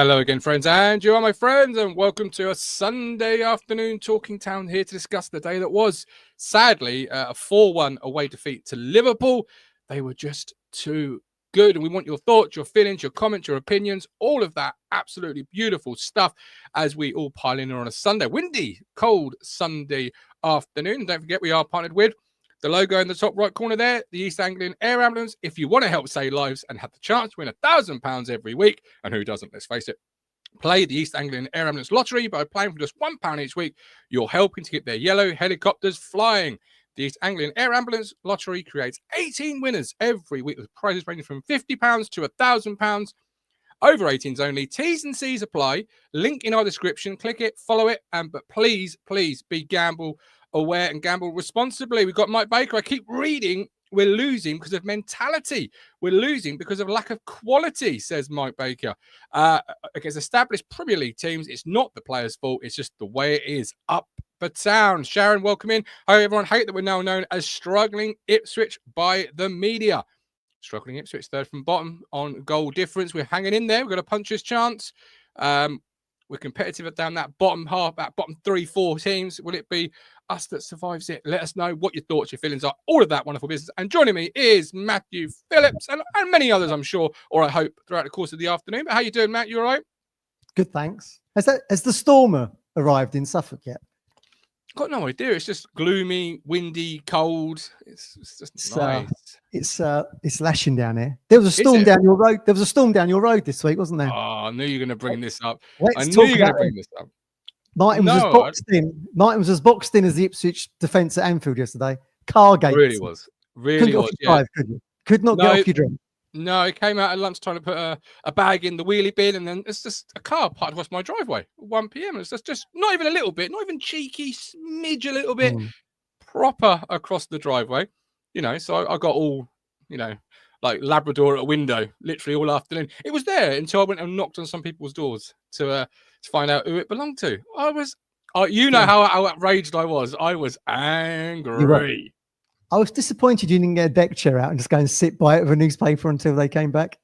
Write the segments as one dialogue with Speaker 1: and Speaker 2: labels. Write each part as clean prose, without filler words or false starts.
Speaker 1: Hello again, friends, and you are my friends, and welcome to a Sunday afternoon Talking Town here to discuss the day that was, sadly, a 4-1 away defeat to Liverpool. They were just too good, and we want your thoughts, your feelings, your comments, your opinions, all of that absolutely beautiful stuff as we all pile in on a Sunday, windy, cold Sunday afternoon. And don't forget, we are partnered with the logo in the top right corner there, the East Anglian Air Ambulance. If you want to help save lives and have the chance to win £1,000 every week, and who doesn't, let's face it, play the East Anglian Air Ambulance Lottery by playing for just £1 each week. You're helping to keep their yellow helicopters flying. The East Anglian Air Ambulance Lottery creates 18 winners every week with prizes ranging from £50 to £1,000. Over 18s only. T's and C's apply. Link in our description. Click it, follow it, but please be gamble aware and gamble responsibly. We've got Mike Baker. I keep reading, we're losing because of mentality. We're losing because of lack of quality, says Mike Baker. Against established Premier League teams, it's not the players' fault. It's just the way it is. Up the town. Sharon, welcome in. Hi, everyone. Hate that we're now known as struggling Ipswich by the media. Struggling Ipswich, third from bottom on goal difference. We're hanging in there. We've got a puncher's chance. We're competitive down that bottom half, that bottom 3-4 teams. Will it be us that survives it? Let us know what your thoughts, your feelings are, all of that wonderful business. And joining me is Matthew Phillips and many others, I'm sure, or I hope, throughout the course of the afternoon. But how you doing, Matt? You all right?
Speaker 2: Good, thanks. Has the stormer arrived in Suffolk yet?
Speaker 1: Got no idea. It's just gloomy, windy, cold. It's just nice.
Speaker 2: It's lashing down here. There was a storm down your road. There was a storm down your road this week, wasn't there?
Speaker 1: Oh, I knew you were going to bring this up.
Speaker 2: I knew you were going to bring
Speaker 1: this up.
Speaker 2: Martin was as boxed in as the Ipswich defence at Anfield yesterday. Cargate.
Speaker 1: Really was. Really was.
Speaker 2: Drive, could not get off your drink.
Speaker 1: No, it came out at lunchtime to put a bag in the wheelie bin, and then it's just a car parked across my driveway at 1 p.m. It's just not even a little bit, not even cheeky, smidge a little bit, proper across the driveway. You know, so I got all, you know, like Labrador at a window, literally all afternoon. It was there until I went and knocked on some people's doors to find out who it belonged to. I was, how outraged I was. I was angry.
Speaker 2: I was disappointed you didn't get a deck chair out and just go and sit by it with a newspaper until they came back.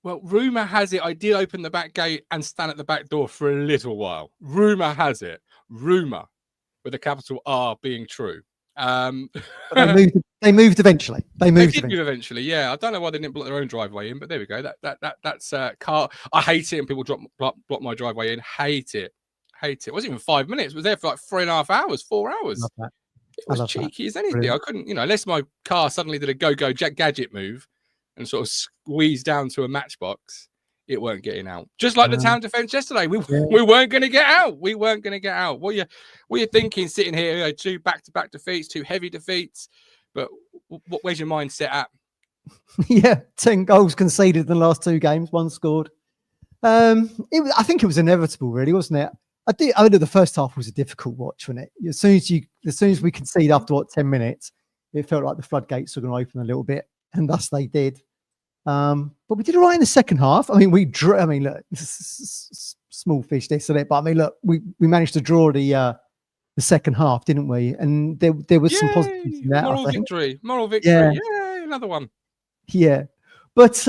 Speaker 1: Well, rumour has it I did open the back gate and stand at the back door for a little while. Rumour has it. Rumour, with a capital R being true.
Speaker 2: They moved eventually. They did move
Speaker 1: eventually. Yeah, I don't know why they didn't block their own driveway in, but there we go. That's car. I hate it when people block my driveway in. Hate it. It wasn't even 5 minutes. It was there for like 3.5 hours, 4 hours.
Speaker 2: Love that.
Speaker 1: It was cheeky as anything.
Speaker 2: Brilliant.
Speaker 1: I couldn't, unless my car suddenly did a go gadget move and sort of squeezed down to a matchbox, it weren't getting out. Just like the town defence yesterday, we weren't going to get out. We weren't going to get out. What are you thinking sitting here? Two back-to-back defeats, two heavy defeats. But where's your mindset at?
Speaker 2: Yeah, 10 goals conceded in the last 2 games, 1 scored. I think it was inevitable, really, wasn't it? I know the first half was a difficult watch, wasn't it? As soon as we conceded after 10 minutes, it felt like the floodgates were going to open a little bit, and thus they did. But we did all right in the second half. I mean, look, small fish this and that, but I mean, look, we managed to draw the second half, didn't we? And there was some positives in that.
Speaker 1: Moral victory. Yeah, another one.
Speaker 2: Yeah, but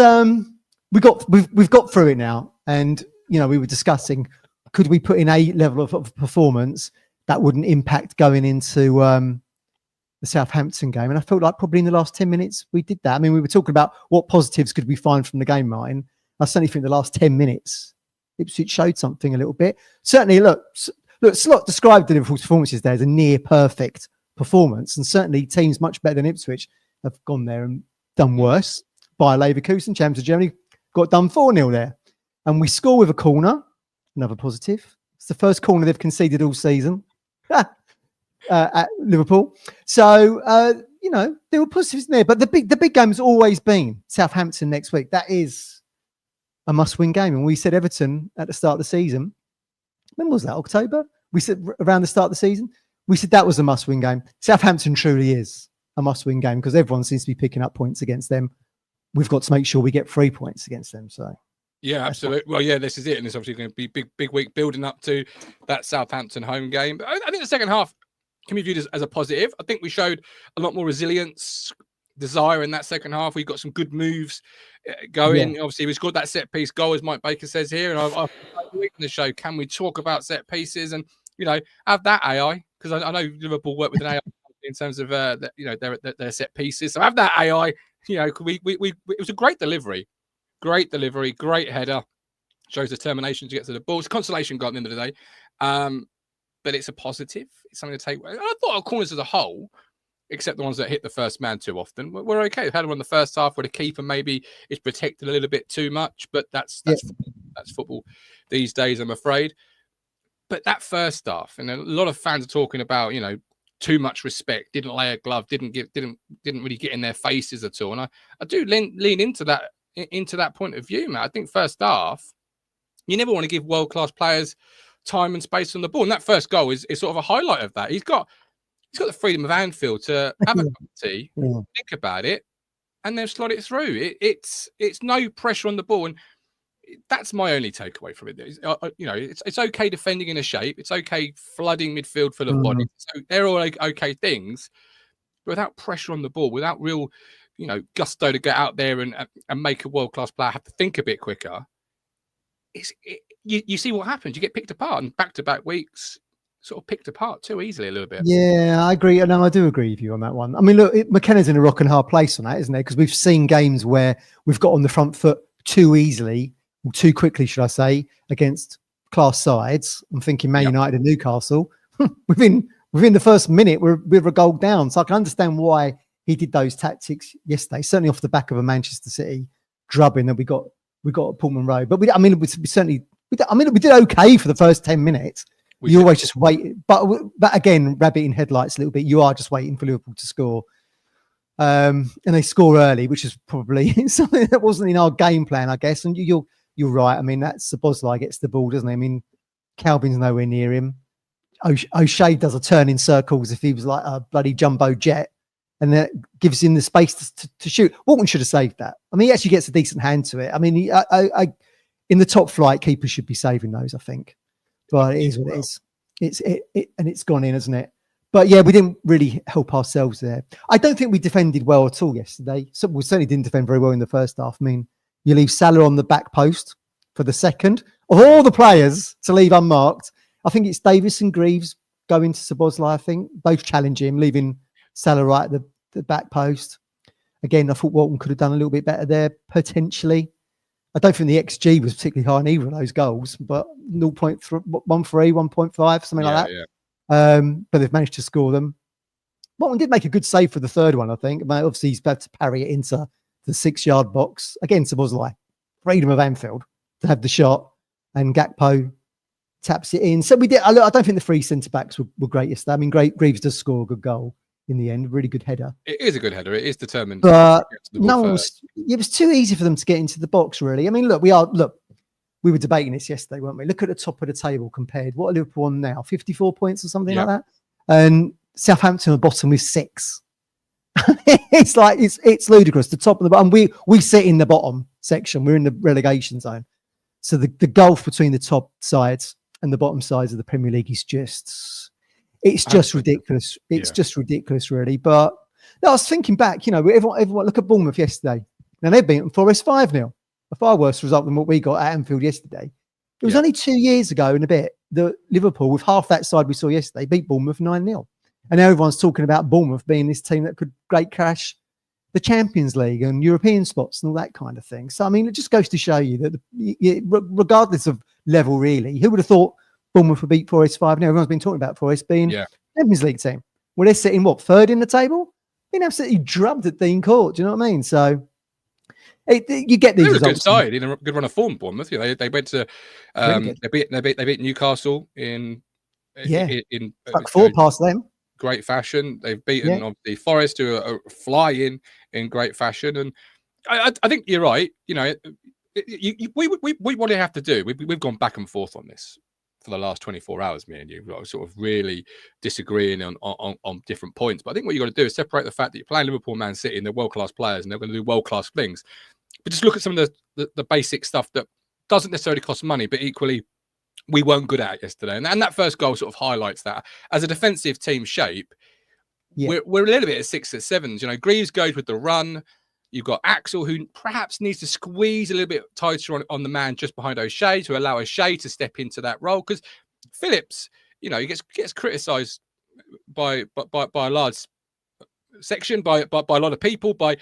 Speaker 2: we've got through it now, and we were discussing. Could we put in a level of performance that wouldn't impact going into the Southampton game? And I felt like probably in the last 10 minutes we did that. I mean, we were talking about what positives could we find from the game, Martin. I certainly think the last 10 minutes, Ipswich showed something a little bit. Certainly, look, Slot described the Liverpool's performances there as a near perfect performance. And certainly teams much better than Ipswich have gone there and done worse. Bayer Leverkusen, champions of Germany, got done 4-0 there. And we score with a corner. Another positive. It's the first corner they've conceded all season at Liverpool. So, there were positives in there. But the big game has always been Southampton next week. That is a must-win game. And we said Everton at the start of the season. When was that? October? We said around the start of the season. We said that was a must-win game. Southampton truly is a must-win game because everyone seems to be picking up points against them. We've got to make sure we get 3 points against them. So.
Speaker 1: Yeah, absolutely. Well, yeah, this is it. And it's obviously going to be big week building up to that Southampton home game. But I think the second half can be viewed as a positive. I think we showed a lot more resilience desire in that second half. We got some good moves going. Yeah. Obviously, we scored that set piece goal, as Mike Baker says here. And I've in the show, can we talk about set pieces and have that AI? Because I know Liverpool work with an AI in terms of their set pieces. So have that AI. It was a great delivery, great header. Shows determination to get to the ball. It's a consolation goal at the end of the day, but it's a positive. It's something to take. I thought our corners as a whole, except the ones that hit the first man too often, we're okay. We've had one in the first half where the keeper maybe is protected a little bit too much, but that's football these days, I'm afraid. But that first half, and a lot of fans are talking about, too much respect, didn't lay a glove, didn't really get in their faces at all. And I do lean into that point of view, man. I think first half, you never want to give world-class players time and space on the ball. And that first goal is sort of a highlight of that. He's got the freedom of Anfield to have a cup of tea, think about it, and then slot it through. It's no pressure on the ball. And that's my only takeaway from it. It's okay defending in a shape. It's okay flooding midfield full of bodies. So they're all okay things, but without pressure on the ball, without real, gusto to get out there and make a world-class player have to think a bit quicker. You see what happens. You get picked apart, and back-to-back weeks sort of picked apart too easily a little bit.
Speaker 2: Yeah, I agree. No, I do agree with you on that one. I mean, look, McKenna's in a rock and hard place on that, isn't it? Because we've seen games where we've got on the front foot too easily, or too quickly, should I say, against class sides. I'm thinking Man United and Newcastle. within the first minute, we're a goal down. So I can understand why he did those tactics yesterday. Certainly off the back of a Manchester City drubbing that we got at Pullman Road. But we did okay for the first 10 minutes. You always just wait. But again, rabbit in headlights a little bit. You are just waiting for Liverpool to score. And they score early, which is probably something that wasn't in our game plan, I guess. And you're right. I mean, that's Szoboszlai gets the ball, doesn't he? I mean, Calvin's nowhere near him. O'Shea does a turn in circles if he was like a bloody jumbo jet. And that gives him the space to shoot. Walton should have saved that. I mean, he actually gets a decent hand to it. I mean, in the top flight, keepers should be saving those, I think. But it is what it is. And it's gone in, hasn't it? But yeah, we didn't really help ourselves there. I don't think we defended well at all yesterday. So we certainly didn't defend very well in the first half. I mean, you leave Salah on the back post for the second. Of all the players to leave unmarked, I think it's Davis and Greaves going to Szoboszlai, I think. Both challenge him, leaving Salah right at the back post. Again, I thought Walton could have done a little bit better there, potentially. I don't think the XG was particularly high in either of those goals, but 0.13, 1.5, something like that. Yeah. But they've managed to score them. Walton did make a good save for the third one, I think. But obviously, he's about to parry it into the 6-yard box. Again, Szoboszlai, freedom of Anfield to have the shot, and Gakpo taps it in. So we did. I don't think the three centre-backs were great yesterday. I mean, Greaves does score a good goal in the end. Really good header.
Speaker 1: It is a good header. It is determined.
Speaker 2: But it was too easy for them to get into the box, really. I mean, we were debating this yesterday, weren't we? Look at the top of the table compared. What are Liverpool on now? 54 points or something like that? And Southampton at the bottom with 6. It's like, it's ludicrous. The top of the bottom. We sit in the bottom section. We're in the relegation zone. So the gulf between the top sides and the bottom sides of the Premier League is just ridiculous. It's just ridiculous, really. But I was thinking back, everyone look at Bournemouth yesterday. Now they've beaten Forest 5-0. A far worse result than what we got at Anfield yesterday. It was only 2 years ago and a bit that Liverpool, with half that side we saw yesterday, beat Bournemouth 9-0. And now everyone's talking about Bournemouth being this team that could great crash the Champions League and European spots and all that kind of thing. So, I mean, it just goes to show you that regardless of level, really, who would have thought Bournemouth would beat Forest 5-0? Everyone's been talking about Forest being Champions League team. Well, they're sitting, third in the table? Been absolutely drubbed at Dean Court. Do you know what I mean? So, you get these results.
Speaker 1: A good side in a good run of form, Bournemouth. They went to they beat Newcastle in
Speaker 2: back 4 past them.
Speaker 1: Great fashion. They've beaten obviously Forest, who are flying in great fashion. And I think you're right. We what do you have to do? We've gone back and forth on this for the last 24 hours, me and you, sort of really disagreeing on different points. But I think what you've got to do is separate the fact that you're playing Liverpool, Man City, and they're world-class players, and they're going to do world-class things. But just look at some of the basic stuff that doesn't necessarily cost money, but equally we weren't good at it yesterday. And that first goal sort of highlights that. As a defensive team shape,
Speaker 2: Yeah.
Speaker 1: we're a little bit at 6 or 7s. You know, Greaves goes with the run. You've got Axel, who perhaps needs to squeeze a little bit tighter on the man just behind O'Shea to allow O'Shea to step into that role. Because Phillips, you know, he gets criticised by a large section, by a lot of people, quite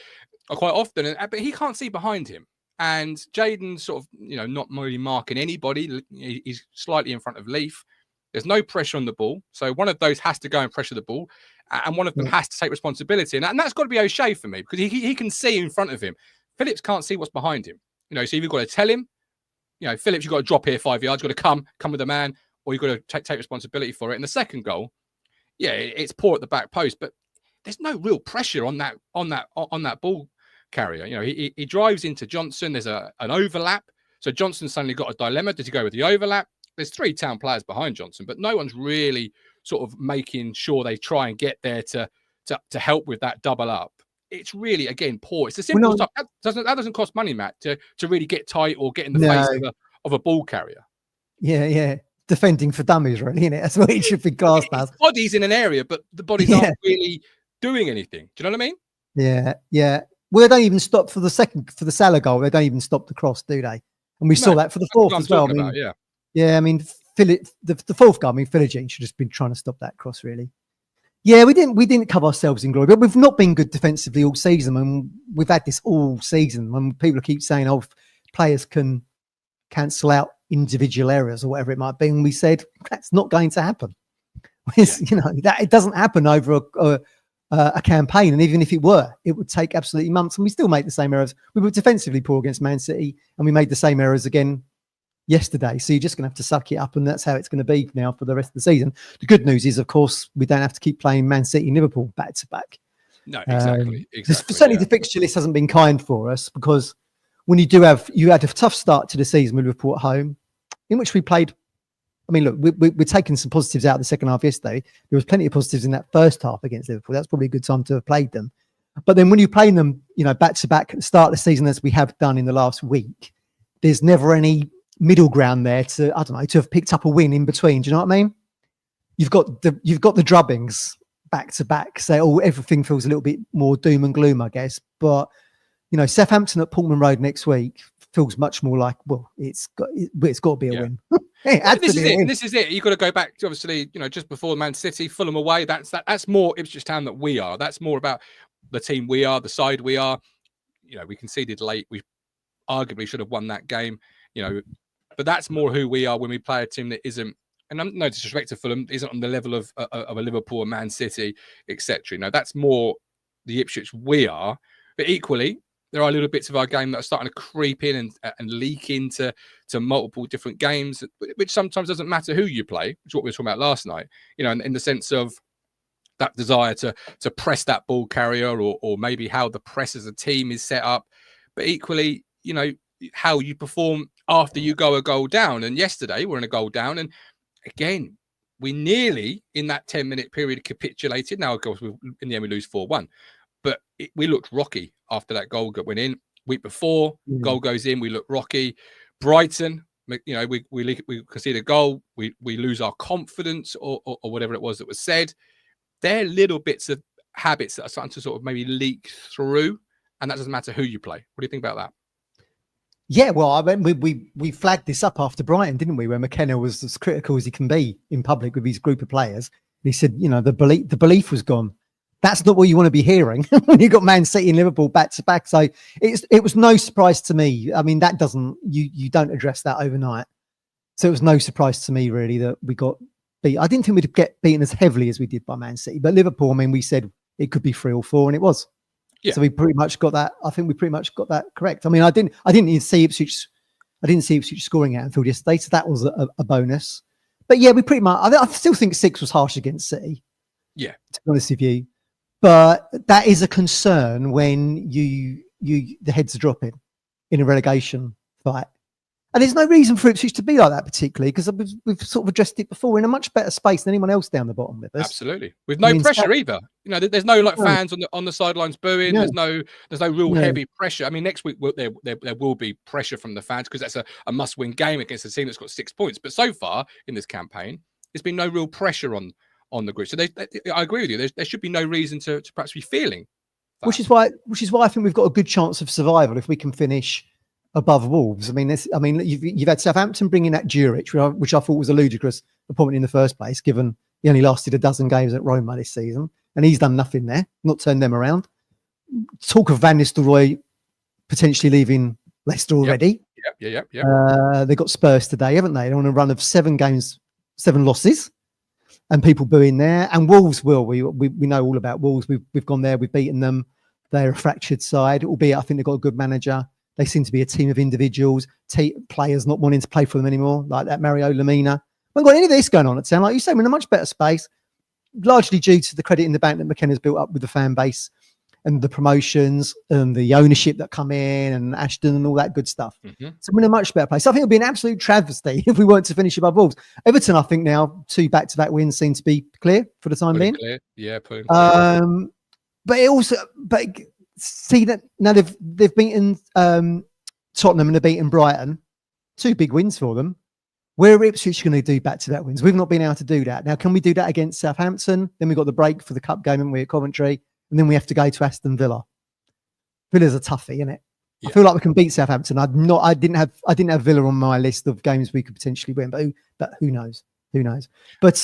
Speaker 1: often, but he can't see behind him. And Jaden's sort of, you know, not really marking anybody. He's slightly in front of Leaf. There's no pressure on the ball. So one of those has to go and pressure the ball. And one of them has to take responsibility. And that's got to be O'Shea for me, because he can see in front of him. Phillips can't see what's behind him. You know, so you've got to tell him, you know, Phillips, you've got to drop here 5 yards. You've got to come with the man, or you've got to take responsibility for it. And the second goal, yeah, it's poor at the back post, but there's no real pressure on that ball carrier. You know, he drives into Johnson. There's an overlap. So Johnson suddenly got a dilemma. Does he go with the overlap? There's 3 Town players behind Johnson, but no one's really sort of making sure they try and get there to help with that double up. It's really, again, poor. It's a simple stuff. That doesn't cost money, Matt, to really get tight or get in the face of a ball carrier.
Speaker 2: Yeah. Defending for dummies, really, isn't it? That's what it should be cast as.
Speaker 1: Bodies in an area, but the bodies aren't really doing anything. Do you know what I mean?
Speaker 2: Yeah. Well, they don't even stop for the Salah goal. They don't even stop the cross, do they? And we saw that for the fourth as well. I mean, the fourth goal, Philogene should have been trying to stop that cross, really. Yeah, we didn't cover ourselves in glory, but we've not been good defensively all season, and we've had this all season. When people keep saying, "Oh, players can cancel out individual errors or whatever it might be," and we said that's not going to happen. You know, that it doesn't happen over a campaign, and even if it were, it would take absolutely months, and we still make the same errors. We were defensively poor against Man City, and we made the same errors again yesterday. So you're just going to have to suck it up, and that's how it's going to be now for the rest of the season. The good news is, of course, we don't have to keep playing Man City and Liverpool back to back.
Speaker 1: No, exactly.
Speaker 2: Certainly, the fixture list hasn't been kind for us, because when you had a tough start to the season with Liverpool at home, in which we played. I mean, look, we're taking some positives out of the second half yesterday. There was plenty of positives in that first half against Liverpool. That's probably a good time to have played them. But then when you play them, you know, back to back at the start of the season, as we have done in the last week, there's never any middle ground there to have picked up a win in between. Do you know what I mean? You've got the drubbings back to back. So everything feels a little bit more doom and gloom, I guess. But you know, Southampton at Portman Road next week feels much more like, well, it's got to be a win.
Speaker 1: This is it. You've got to go back to, obviously, you know, just before Man City, Fulham away. That's more Ipswich Town that we are. That's more about the team we are, the side we are. You know, we conceded late. We arguably should have won that game. You know, but that's more who we are when we play a team that isn't. And I'm no disrespect to Fulham, isn't on the level of a Liverpool, and Man City, etc. You know, that's more the Ipswich we are. But equally, there are little bits of our game that are starting to creep in and leak into multiple different games, which sometimes doesn't matter who you play, which is what we were talking about last night. You know, in the sense of that desire to press that ball carrier, or maybe how the press as a team is set up. But equally, you know, how you perform after you go a goal down. And yesterday we're in a goal down, and again, we nearly in that 10-minute period capitulated. Now, of course, in the end we lose 4-1, but we looked rocky after that goal went in. Week before, goal goes in, we look rocky. Brighton, you know, we concede a goal, we lose our confidence, or whatever it was that was said. They're little bits of habits that are starting to sort of maybe leak through, and that doesn't matter who you play. What do you think about that?
Speaker 2: Yeah, well, I mean, we flagged this up after Brighton, didn't we? Where McKenna was as critical as he can be in public with his group of players. And he said, you know, the belief was gone. That's not what you want to be hearing when you got Man City and Liverpool back to back. So it was no surprise to me. I mean, that doesn't you don't address that overnight. So it was no surprise to me really that we got beat. I didn't think we'd get beaten as heavily as we did by Man City, but Liverpool, I mean, we said it could be 3 or 4, and it was. Yeah. So we pretty much got that. I think we pretty much got that correct. I mean, I didn't even see Ipswich. I didn't see Ipswich scoring at Anfield yesterday, so that was a bonus. But yeah, we pretty much. I still think 6 was harsh against City.
Speaker 1: Yeah,
Speaker 2: to be honest with you, but that is a concern when the heads are dropping in a relegation fight. And there's no reason for Ipswich to be like that, particularly because we've sort of addressed it before. We're in a much better space than anyone else down the bottom with us.
Speaker 1: Absolutely, with no pressure either. You know, there's no fans on the sidelines booing. No. There's no real heavy pressure. I mean, next week there will be pressure from the fans because that's a must-win game against a team that's got 6 points. But so far in this campaign, there's been no real pressure on on the group. So I agree with you. There should be no reason to perhaps be feeling that.
Speaker 2: Which is why I think we've got a good chance of survival if we can finish above Wolves. I mean, you've had Southampton bringing that Jurich, which I thought was a ludicrous appointment in the first place, given he only lasted a dozen games at Roma this season, and he's done nothing there, not turned them around. Talk of Van Nistelrooy potentially leaving Leicester already.
Speaker 1: Yeah.
Speaker 2: They got Spurs today, haven't they? They're on a run of 7 games, 7 losses, and people booing there. And Wolves we know all about Wolves. We've gone there, we've beaten them. They're a fractured side, albeit I think they've got a good manager. They seem to be a team of individuals, players not wanting to play for them anymore, like that Mario Lemina. We haven't got any of this going on at Town. Like you say, we're in a much better space, largely due to the credit in the bank that McKenna's built up with the fan base and the promotions and the ownership that come in and Ashton and all that good stuff.
Speaker 1: Mm-hmm.
Speaker 2: So we're in a much better place. I think it would be an absolute travesty if we weren't to finish above Wolves. Everton, I think now 2 back-to-back wins seem to be clear for the time being.
Speaker 1: Clear. Yeah, putting clear.
Speaker 2: But see that now they've beaten Tottenham and they've beaten Brighton, 2 big wins for them. Where are Ipswich going to do back-to-back wins? We've not been able to do that. Now, can we do that against Southampton? Then we've got the break for the cup game, haven't we, at Coventry? And then we have to go to Aston Villa. Villa's a toughie, isn't it? Yeah. I feel like we can beat Southampton. I didn't have Villa on my list of games we could potentially win, but who knows? Who knows? But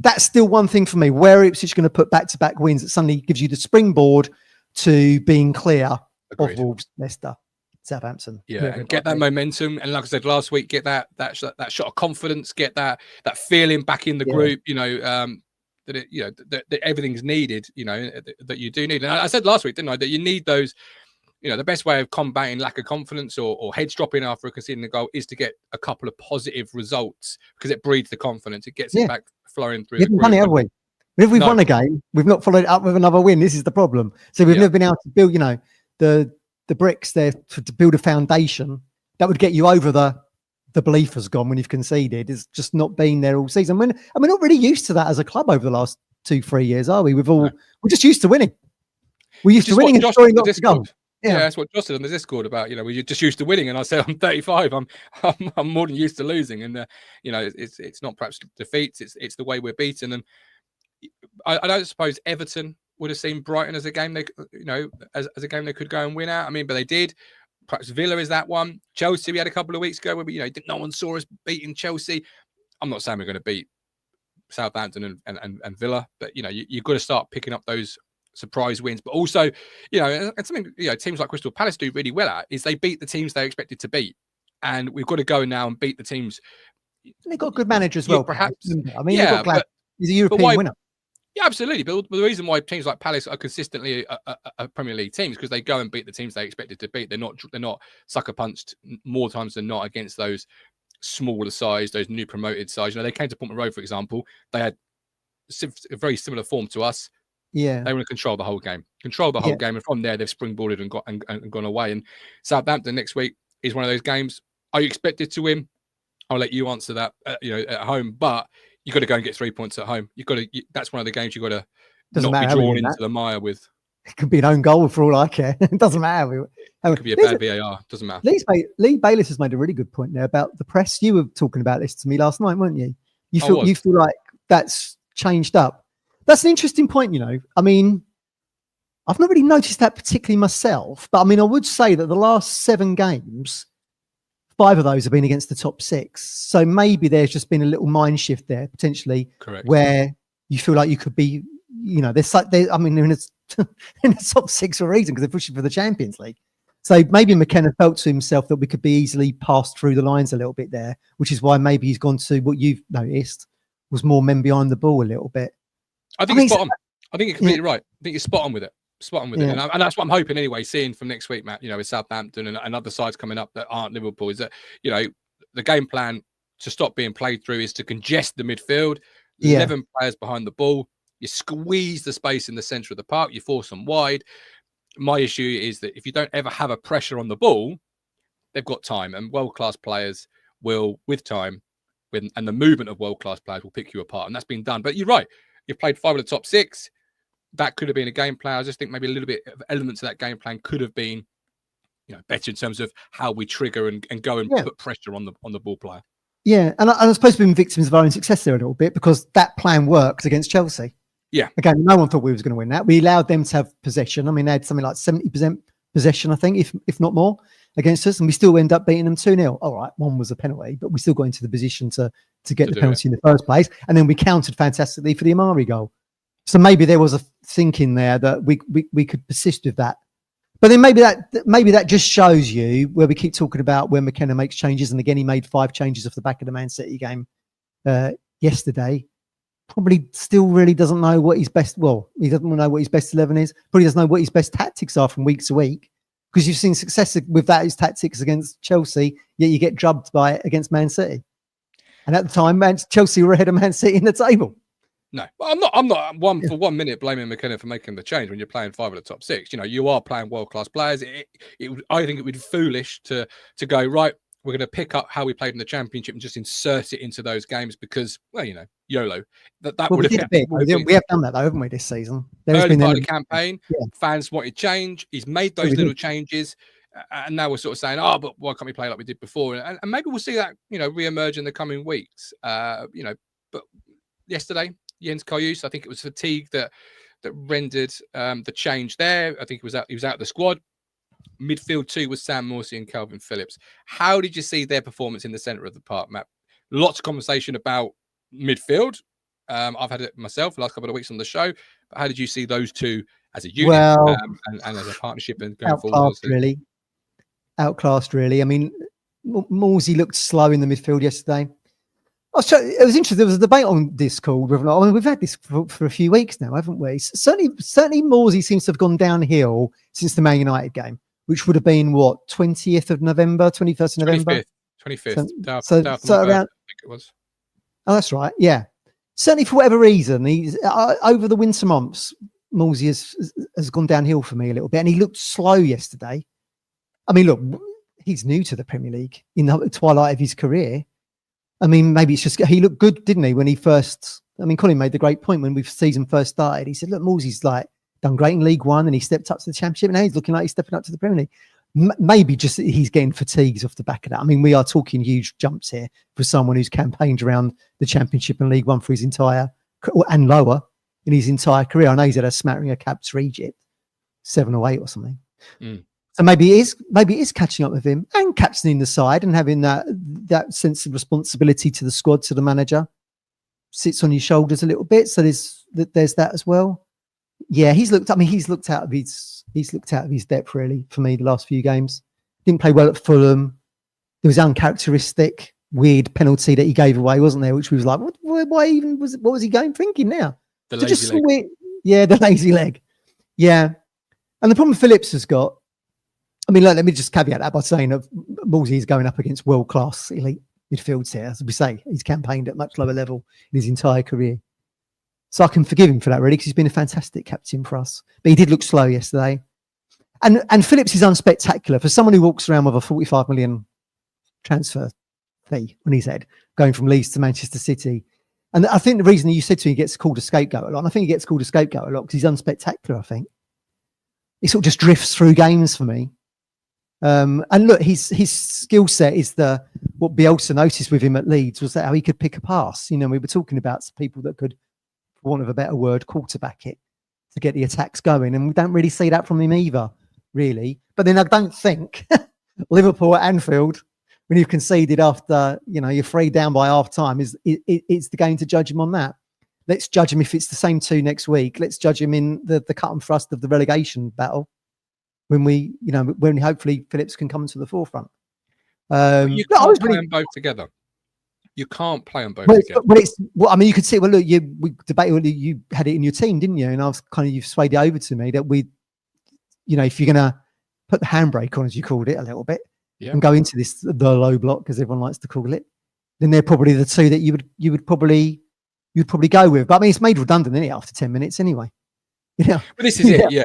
Speaker 2: that's still one thing for me. Where Ipswich going to put back-to-back wins that suddenly gives you the springboard to being clear of Wolves, Leicester, Southampton.
Speaker 1: Yeah, and get that momentum. And like I said last week, get that shot of confidence, get that feeling back in the group. That everything's needed. That you do need. And I said last week, didn't I, that you need those. The best way of combating lack of confidence or heads dropping after conceding a goal is to get a couple of positive results because it breeds the confidence. It gets it back flowing through.
Speaker 2: We haven't done it, have we? If we've won a game, we've not followed it up with another win. This is the problem. So we've never been able to build, the bricks there to build a foundation that would get you over the belief has gone when you've conceded. It's just not been there all season. We're not really used to that as a club over the last 2-3 years, are we? We're just used to winning. We're used to winning and scoring lots of goals.
Speaker 1: Yeah, that's what Josh said on the Discord about. We're just used to winning, and I said I'm 35. I'm more than used to losing, and it's not perhaps defeats. It's the way we're beaten, and I don't suppose Everton would have seen Brighton as a game as a game they could go and win out. But they did. Perhaps Villa is that one. Chelsea, we had a couple of weeks ago where no one saw us beating Chelsea. I'm not saying we're going to beat Southampton and Villa, but you've got to start picking up those surprise wins. But also, and something teams like Crystal Palace do really well at is they beat the teams they expected to beat, and we've got to go now and beat the teams.
Speaker 2: They've got a good manager as well,
Speaker 1: perhaps.
Speaker 2: he's a European winner.
Speaker 1: Yeah, absolutely. But the reason why teams like Palace are consistently a Premier League teams because they go and beat the teams they expected to beat. They're not sucker punched more times than not against those smaller sides, those new promoted sides. They came to Portman Road, for example. They had a very similar form to us.
Speaker 2: Yeah,
Speaker 1: they want to control the whole game, and from there they've springboarded and gone away. And Southampton next week is one of those games. Are you expected to win? I'll let you answer that. At home, but you've got to go and get 3 points at home. That's one of the games you've got to not be drawn into the mire with.
Speaker 2: It could be an own goal for all I care. It doesn't matter.
Speaker 1: It could be a bad VAR. Doesn't matter.
Speaker 2: Lee Bayliss has made a really good point there about the press. You were talking about this to me last night, weren't you? You feel like that's changed up. That's an interesting point. I've not really noticed that particularly myself, but I would say that the last 7 games, 5 of those have been against the top 6. So maybe there's just been a little mind shift there, potentially.
Speaker 1: Correct.
Speaker 2: Where you feel like you could be, they're in the top 6 for a reason because they're pushing for the Champions League. So maybe McKenna felt to himself that we could be easily passed through the lines a little bit there, which is why maybe he's gone to what you've noticed was more men behind the ball a little bit.
Speaker 1: I think it's spot on. I think you're completely right. I think you're spot on with it. And that's what I'm hoping anyway, seeing from next week, Matt, with Southampton and other sides coming up that aren't Liverpool, is that, the game plan to stop being played through is to congest the midfield, 11 players behind the ball. You squeeze the space in the centre of the park, you force them wide. My issue is that if you don't ever have a pressure on the ball, they've got time, and world-class players will, with time, and the movement of world-class players will pick you apart, and that's been done. But you're right. You've played 5 of the top 6. That could have been a game plan. I just think maybe a little bit of elements of that game plan could have been, better in terms of how we trigger and go and put pressure on the ball player.
Speaker 2: Yeah, and I suppose we've been victims of our own success there a little bit because that plan worked against Chelsea.
Speaker 1: Yeah.
Speaker 2: Again, no one thought we was going to win that. We allowed them to have possession. I mean, they had something like 70% possession, I think, if not more, against us, and we still end up beating them 2-0. All right, one was a penalty, but we still got into the position to get the penalty in the first place, and then we countered fantastically for the Amari goal. So maybe there was a thinking there that we could persist with that. But then maybe that just shows you where we keep talking about when McKenna makes changes, and again he made 5 changes off the back of the Man City game yesterday. Probably still really doesn't know what his best. Well, he doesn't know what his best 11 is. Probably doesn't know what his best tactics are from week to week, because you've seen success with that his tactics against Chelsea, yet you get drubbed by it against Man City. And at the time, Chelsea were ahead of Man City in the table.
Speaker 1: No, I'm not for 1 minute blaming McKenna for making the change when you're playing 5 of the top 6. You are playing world-class players. I think it would be foolish to go, right, we're going to pick up how we played in the Championship and just insert it into those games because, well, YOLO. That would have
Speaker 2: we have done that though, haven't we, this season?
Speaker 1: Early part of the campaign, fans wanted change. He's made those little changes. And now we're sort of saying, but why can't we play like we did before? And maybe we'll see that, re-emerge in the coming weeks. But yesterday, Jens Karius, I think it was fatigue that rendered the change there. I think he was out of the squad. Midfield 2 was Sam Morsey and Calvin Phillips. How did you see their performance in the centre of the park, Matt? Lots of conversation about midfield. I've had it myself the last couple of weeks on the show. But how did you see those two as a unit and as a partnership and going forward?
Speaker 2: Outclassed, really. I mean, Morsey looked slow in the midfield yesterday. It was interesting. There was a debate on Discord. We've had this for a few weeks now, haven't we? Certainly, Morsey seems to have gone downhill since the Man United game, which would have been what, 20th of November, 21st of November,
Speaker 1: 25th.
Speaker 2: So around,
Speaker 1: I think it was.
Speaker 2: Oh, that's right. Yeah, certainly for whatever reason, he's over the winter months. Morsey has gone downhill for me a little bit, and he looked slow yesterday. I mean, look, he's new to the Premier League in the twilight of his career. I mean, maybe it's just he looked good, didn't he? When he first, I mean, Colin made the great point when season first started. He said, "Look, Morsey's done great in League One, and he stepped up to the Championship, and now he's looking like he's stepping up to the Premier League." Maybe just he's getting fatigues off the back of that. I mean, we are talking huge jumps here for someone who's campaigned around the Championship and League One for his entire and lower in his entire career. I know he's had a smattering of caps for Egypt, 7 or 8 or something. So maybe it is catching up with him and captaining the side and having that sense of responsibility to the squad, to the manager, sits on your shoulders a little bit. So there's that as well. Yeah, he's looked out of his depth really for me the last few games. Didn't play well at Fulham. There was uncharacteristic, weird penalty that he gave away, wasn't there? Which we was like, what was he thinking now?
Speaker 1: The lazy leg.
Speaker 2: The lazy leg. Yeah. And the problem Phillips has got, I mean, let me just caveat that by saying that Morsey is going up against world-class elite midfields here. As we say, he's campaigned at much lower level in his entire career. So I can forgive him for that, really, because he's been a fantastic captain for us. But he did look slow yesterday. And Phillips is unspectacular. For someone who walks around with a 45 million transfer fee on his head, going from Leeds to Manchester City. And I think the reason you said to me he gets called a scapegoat a lot, and I think he gets called a scapegoat a lot because he's unspectacular, I think. He sort of just drifts through games for me. And look, his skill set is what Bielsa noticed with him at Leeds was that how he could pick a pass. We were talking about people that could, for want of a better word, quarterback it to get the attacks going, and we don't really see that from him either, really. But then I don't think Liverpool at Anfield, when you've conceded after you're 3 down by half time, it's the game to judge him on that. Let's judge him if it's the same 2 next week. Let's judge him in the cut and thrust of the relegation battle. When hopefully Phillips can come to the forefront.
Speaker 1: You can't play them both together. You can't play them both together.
Speaker 2: I mean, you could see. Well, look, we debated. You had it in your team, didn't you? And I was you've swayed it over to me that if you're going to put the handbrake on, as you called it, a little bit, and go into the low block, as everyone likes to call it, then they're probably the two that you would probably go with. But I mean, it's made redundant after 10 minutes anyway.
Speaker 1: But this is it. Yeah.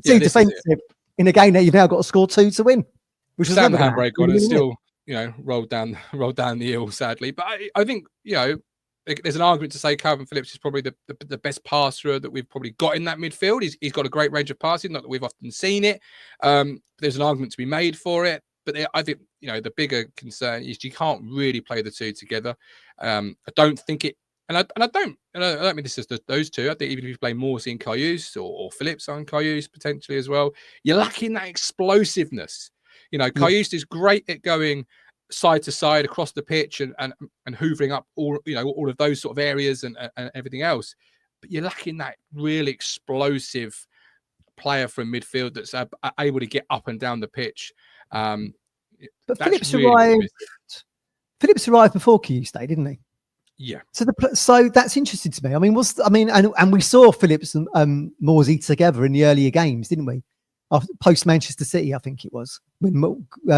Speaker 2: Too defensive. In a game that you've now got to score 2 to win, which is
Speaker 1: the handbrake on it, still rolled down the hill, sadly. But I think there's an argument to say Calvin Phillips is probably the best passer that we've probably got in that midfield. He's got a great range of passing, not that we've often seen it. There's an argument to be made for it. But I think the bigger concern is you can't really play the two together. I don't think it, and I don't mean this is those two. I think even if you play Morsey and Karius or Phillips on Karius potentially as well, you're lacking that explosiveness. Karius is great at going side to side across the pitch and hoovering up all of those sort of areas and everything else, but you're lacking that really explosive player from midfield that's able to get up and down the pitch.
Speaker 2: But Phillips arrived. Phillips arrived before Karius Day, didn't he?
Speaker 1: Yeah.
Speaker 2: So that's interesting to me. I mean, and we saw Phillips and Morsey together in the earlier games, didn't we? Post Manchester City, I think it was when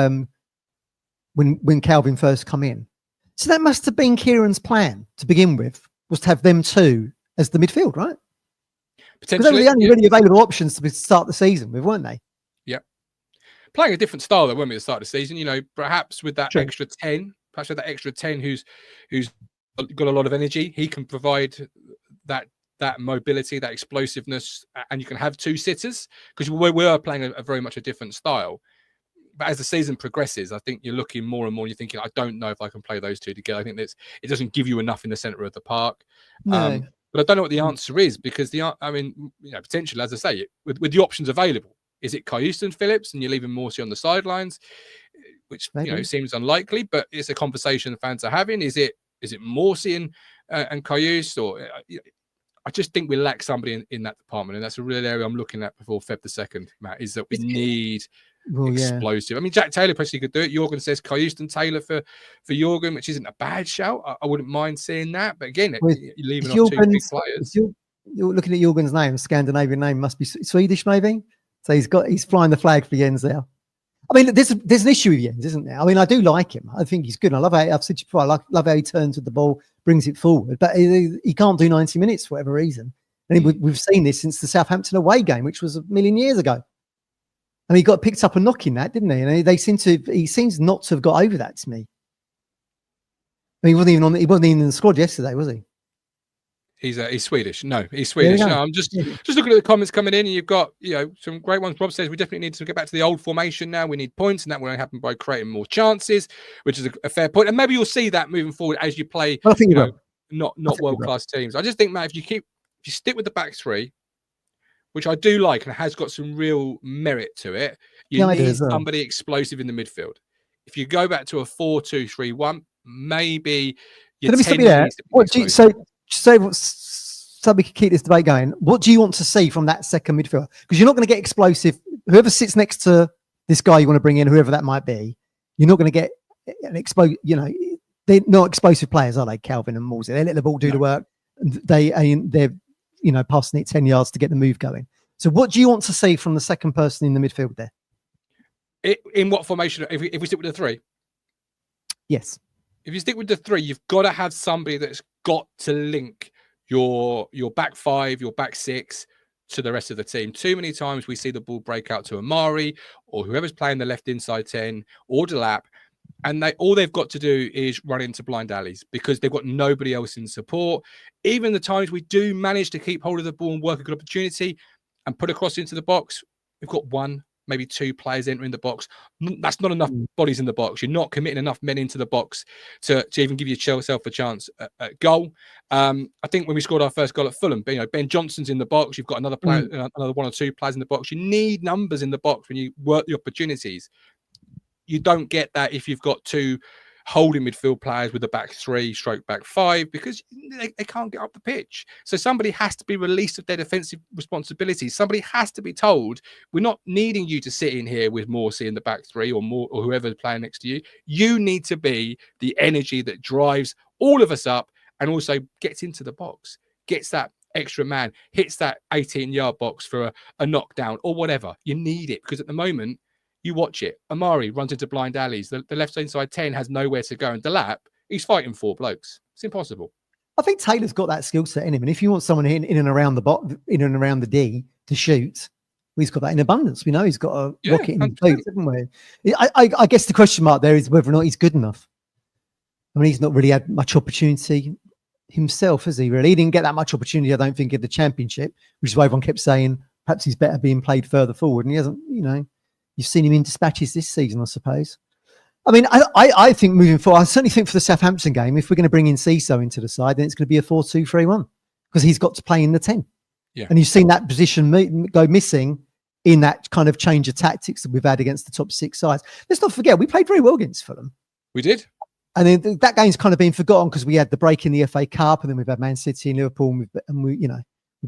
Speaker 2: Calvin first come in. So that must have been Kieran's plan to begin with, was to have them two as the midfield, right? Potentially, they were the only really available options to start the season with, weren't they?
Speaker 1: Yeah. Playing a different style, though, weren't we, at the start of the season? Perhaps with that extra 10, who's got a lot of energy, he can provide that mobility, that explosiveness, and you can have two sitters, because we are playing a very much a different style. But as the season progresses, I think you're looking more and more, you're thinking, I don't know if I can play those two together. I think it doesn't give you enough in the centre of the park.
Speaker 2: No.
Speaker 1: But I don't know what the answer is, because potentially, as I say, with the options available, is it Karius and Phillips and you're leaving Morsey on the sidelines, which seems unlikely, but it's a conversation fans are having. Is it Morsey and Karius, or I just think we lack somebody in that department, and that's a real area I'm looking at before Feb the 2nd, Matt, is that we need explosive. I mean, Jack Taylor probably could do it. Jorgen says Karius and Taylor for Jorgen, which isn't a bad shout. I wouldn't mind seeing that. But again, you're leaving off two big players.
Speaker 2: You're looking at Jorgen's name, Scandinavian name, must be Swedish maybe. So he's flying the flag for Jens there. I mean, there's an issue with Jens, isn't there? I mean, I do like him. I think he's good. I love how I've said before. I love how he turns with the ball, brings it forward, but he can't do 90 minutes for whatever reason. And we've seen this since the Southampton away game, which was a million years ago. And he got picked up a knock in that, didn't he? And he seems not to have got over that to me. I mean, he wasn't even in the squad yesterday, was he?
Speaker 1: He's Swedish. No, he's Swedish. No, I'm just looking at the comments coming in, and you've got some great ones. Rob says we definitely need to get back to the old formation now. We need points, and that will only happen by creating more chances, which is a fair point. And maybe you'll see that moving forward as you play.
Speaker 2: I think
Speaker 1: not world class teams. I just think, Matt, if you stick with the back three, which I do like and has got some real merit to it, you need somebody explosive in the midfield. If you go back to a 4-2-3-1, maybe
Speaker 2: let me stop you there. So we can keep this debate going. What do you want to see from that second midfielder? Because you're not going to get explosive. Whoever sits next to this guy you want to bring in, whoever that might be, you're not going to get an explosive. They're not explosive players, are they? Calvin and Morsey. They let the ball do the work. They're passing it 10 yards to get the move going. So what do you want to see from the second person in the midfield there?
Speaker 1: In what formation? If we stick with the three?
Speaker 2: Yes.
Speaker 1: If you stick with the three, you've got to have somebody that's got to link your back five, your back six to the rest of the team. Too many times we see the ball break out to Amari or whoever's playing the left inside 10 or Delap, and all they've got to do is run into blind alleys because they've got nobody else in support. Even the times we do manage to keep hold of the ball and work a good opportunity and put a cross into the box, we've got one, maybe two players entering the box. That's not enough bodies in the box. You're not committing enough men into the box to even give yourself a chance at goal. I think when we scored our first goal at Fulham, Ben Johnson's in the box. You've got another player, another one or two players in the box. You need numbers in the box when you work the opportunities. You don't get that if you've got two holding midfield players with the back three, back five, because they can't get up the pitch. So somebody has to be released of their defensive responsibilities. Somebody has to be told, we're not needing you to sit in here with Morsey in the back three or whoever's playing next to you. You need to be the energy that drives all of us up and also gets into the box, gets that extra man, hits that 18-yard box for a knockdown or whatever. You need it, because at the moment, you watch it. Amari runs into blind alleys. The left inside 10 has nowhere to go. And Delap, he's fighting four blokes. It's impossible.
Speaker 2: I think Taylor's got that skill set in him. And if you want someone in and around the D to shoot, he's got that in abundance. We know he's got a rocket in his boots, haven't we? I guess the question mark there is whether or not he's good enough. I mean, he's not really had much opportunity himself, has he? Really, he didn't get that much opportunity, I don't think, in the Championship, which is why everyone kept saying perhaps he's better being played further forward. And he hasn't, You've seen him in dispatches this season, I suppose. I mean, I think moving forward, I certainly think for the Southampton game, if we're going to bring in Ciso into the side, then it's going to be a 4-2-3-1 because he's got to play in the 10.
Speaker 1: Yeah.
Speaker 2: And you've seen that position go missing in that kind of change of tactics that we've had against the top 6 sides. Let's not forget, we played very well against Fulham.
Speaker 1: We did.
Speaker 2: And then that game's kind of been forgotten because we had the break in the FA Cup, and then we've had Man City and Liverpool, and we've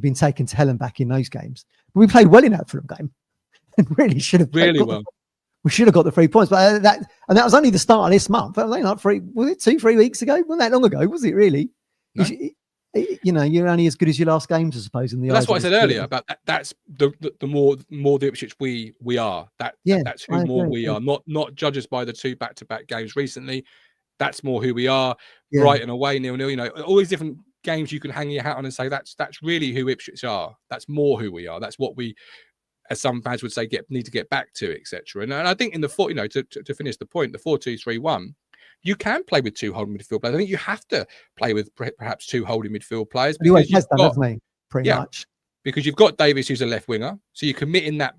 Speaker 2: been taken to hell and back in those games. But we played well in that Fulham game, and really should have played well. We should have got the 3 points, but that was only the start of this month. That was only was it 2-3 weeks ago? Wasn't that long ago? Was it really? No. You're only as good as your last games, I suppose. That's
Speaker 1: what I said earlier about that. That's the more the Ipswich we are. That's who more we are. Not judges by the 2 back-to-back games recently. That's more who we are. Yeah. Brighton away 0-0. All these different games you can hang your hat on and say that's really who Ipswich are. That's more who we are. That's what we, as some fans would say, need to get back to, etc. And I think in the to finish the point, the 4-2-3-1, you can play with 2 holding midfield players. I think you have to play with perhaps 2 holding midfield players.
Speaker 2: He has done, hasn't he? Pretty much.
Speaker 1: Because you've got Davis, who's a left winger, so you commit in that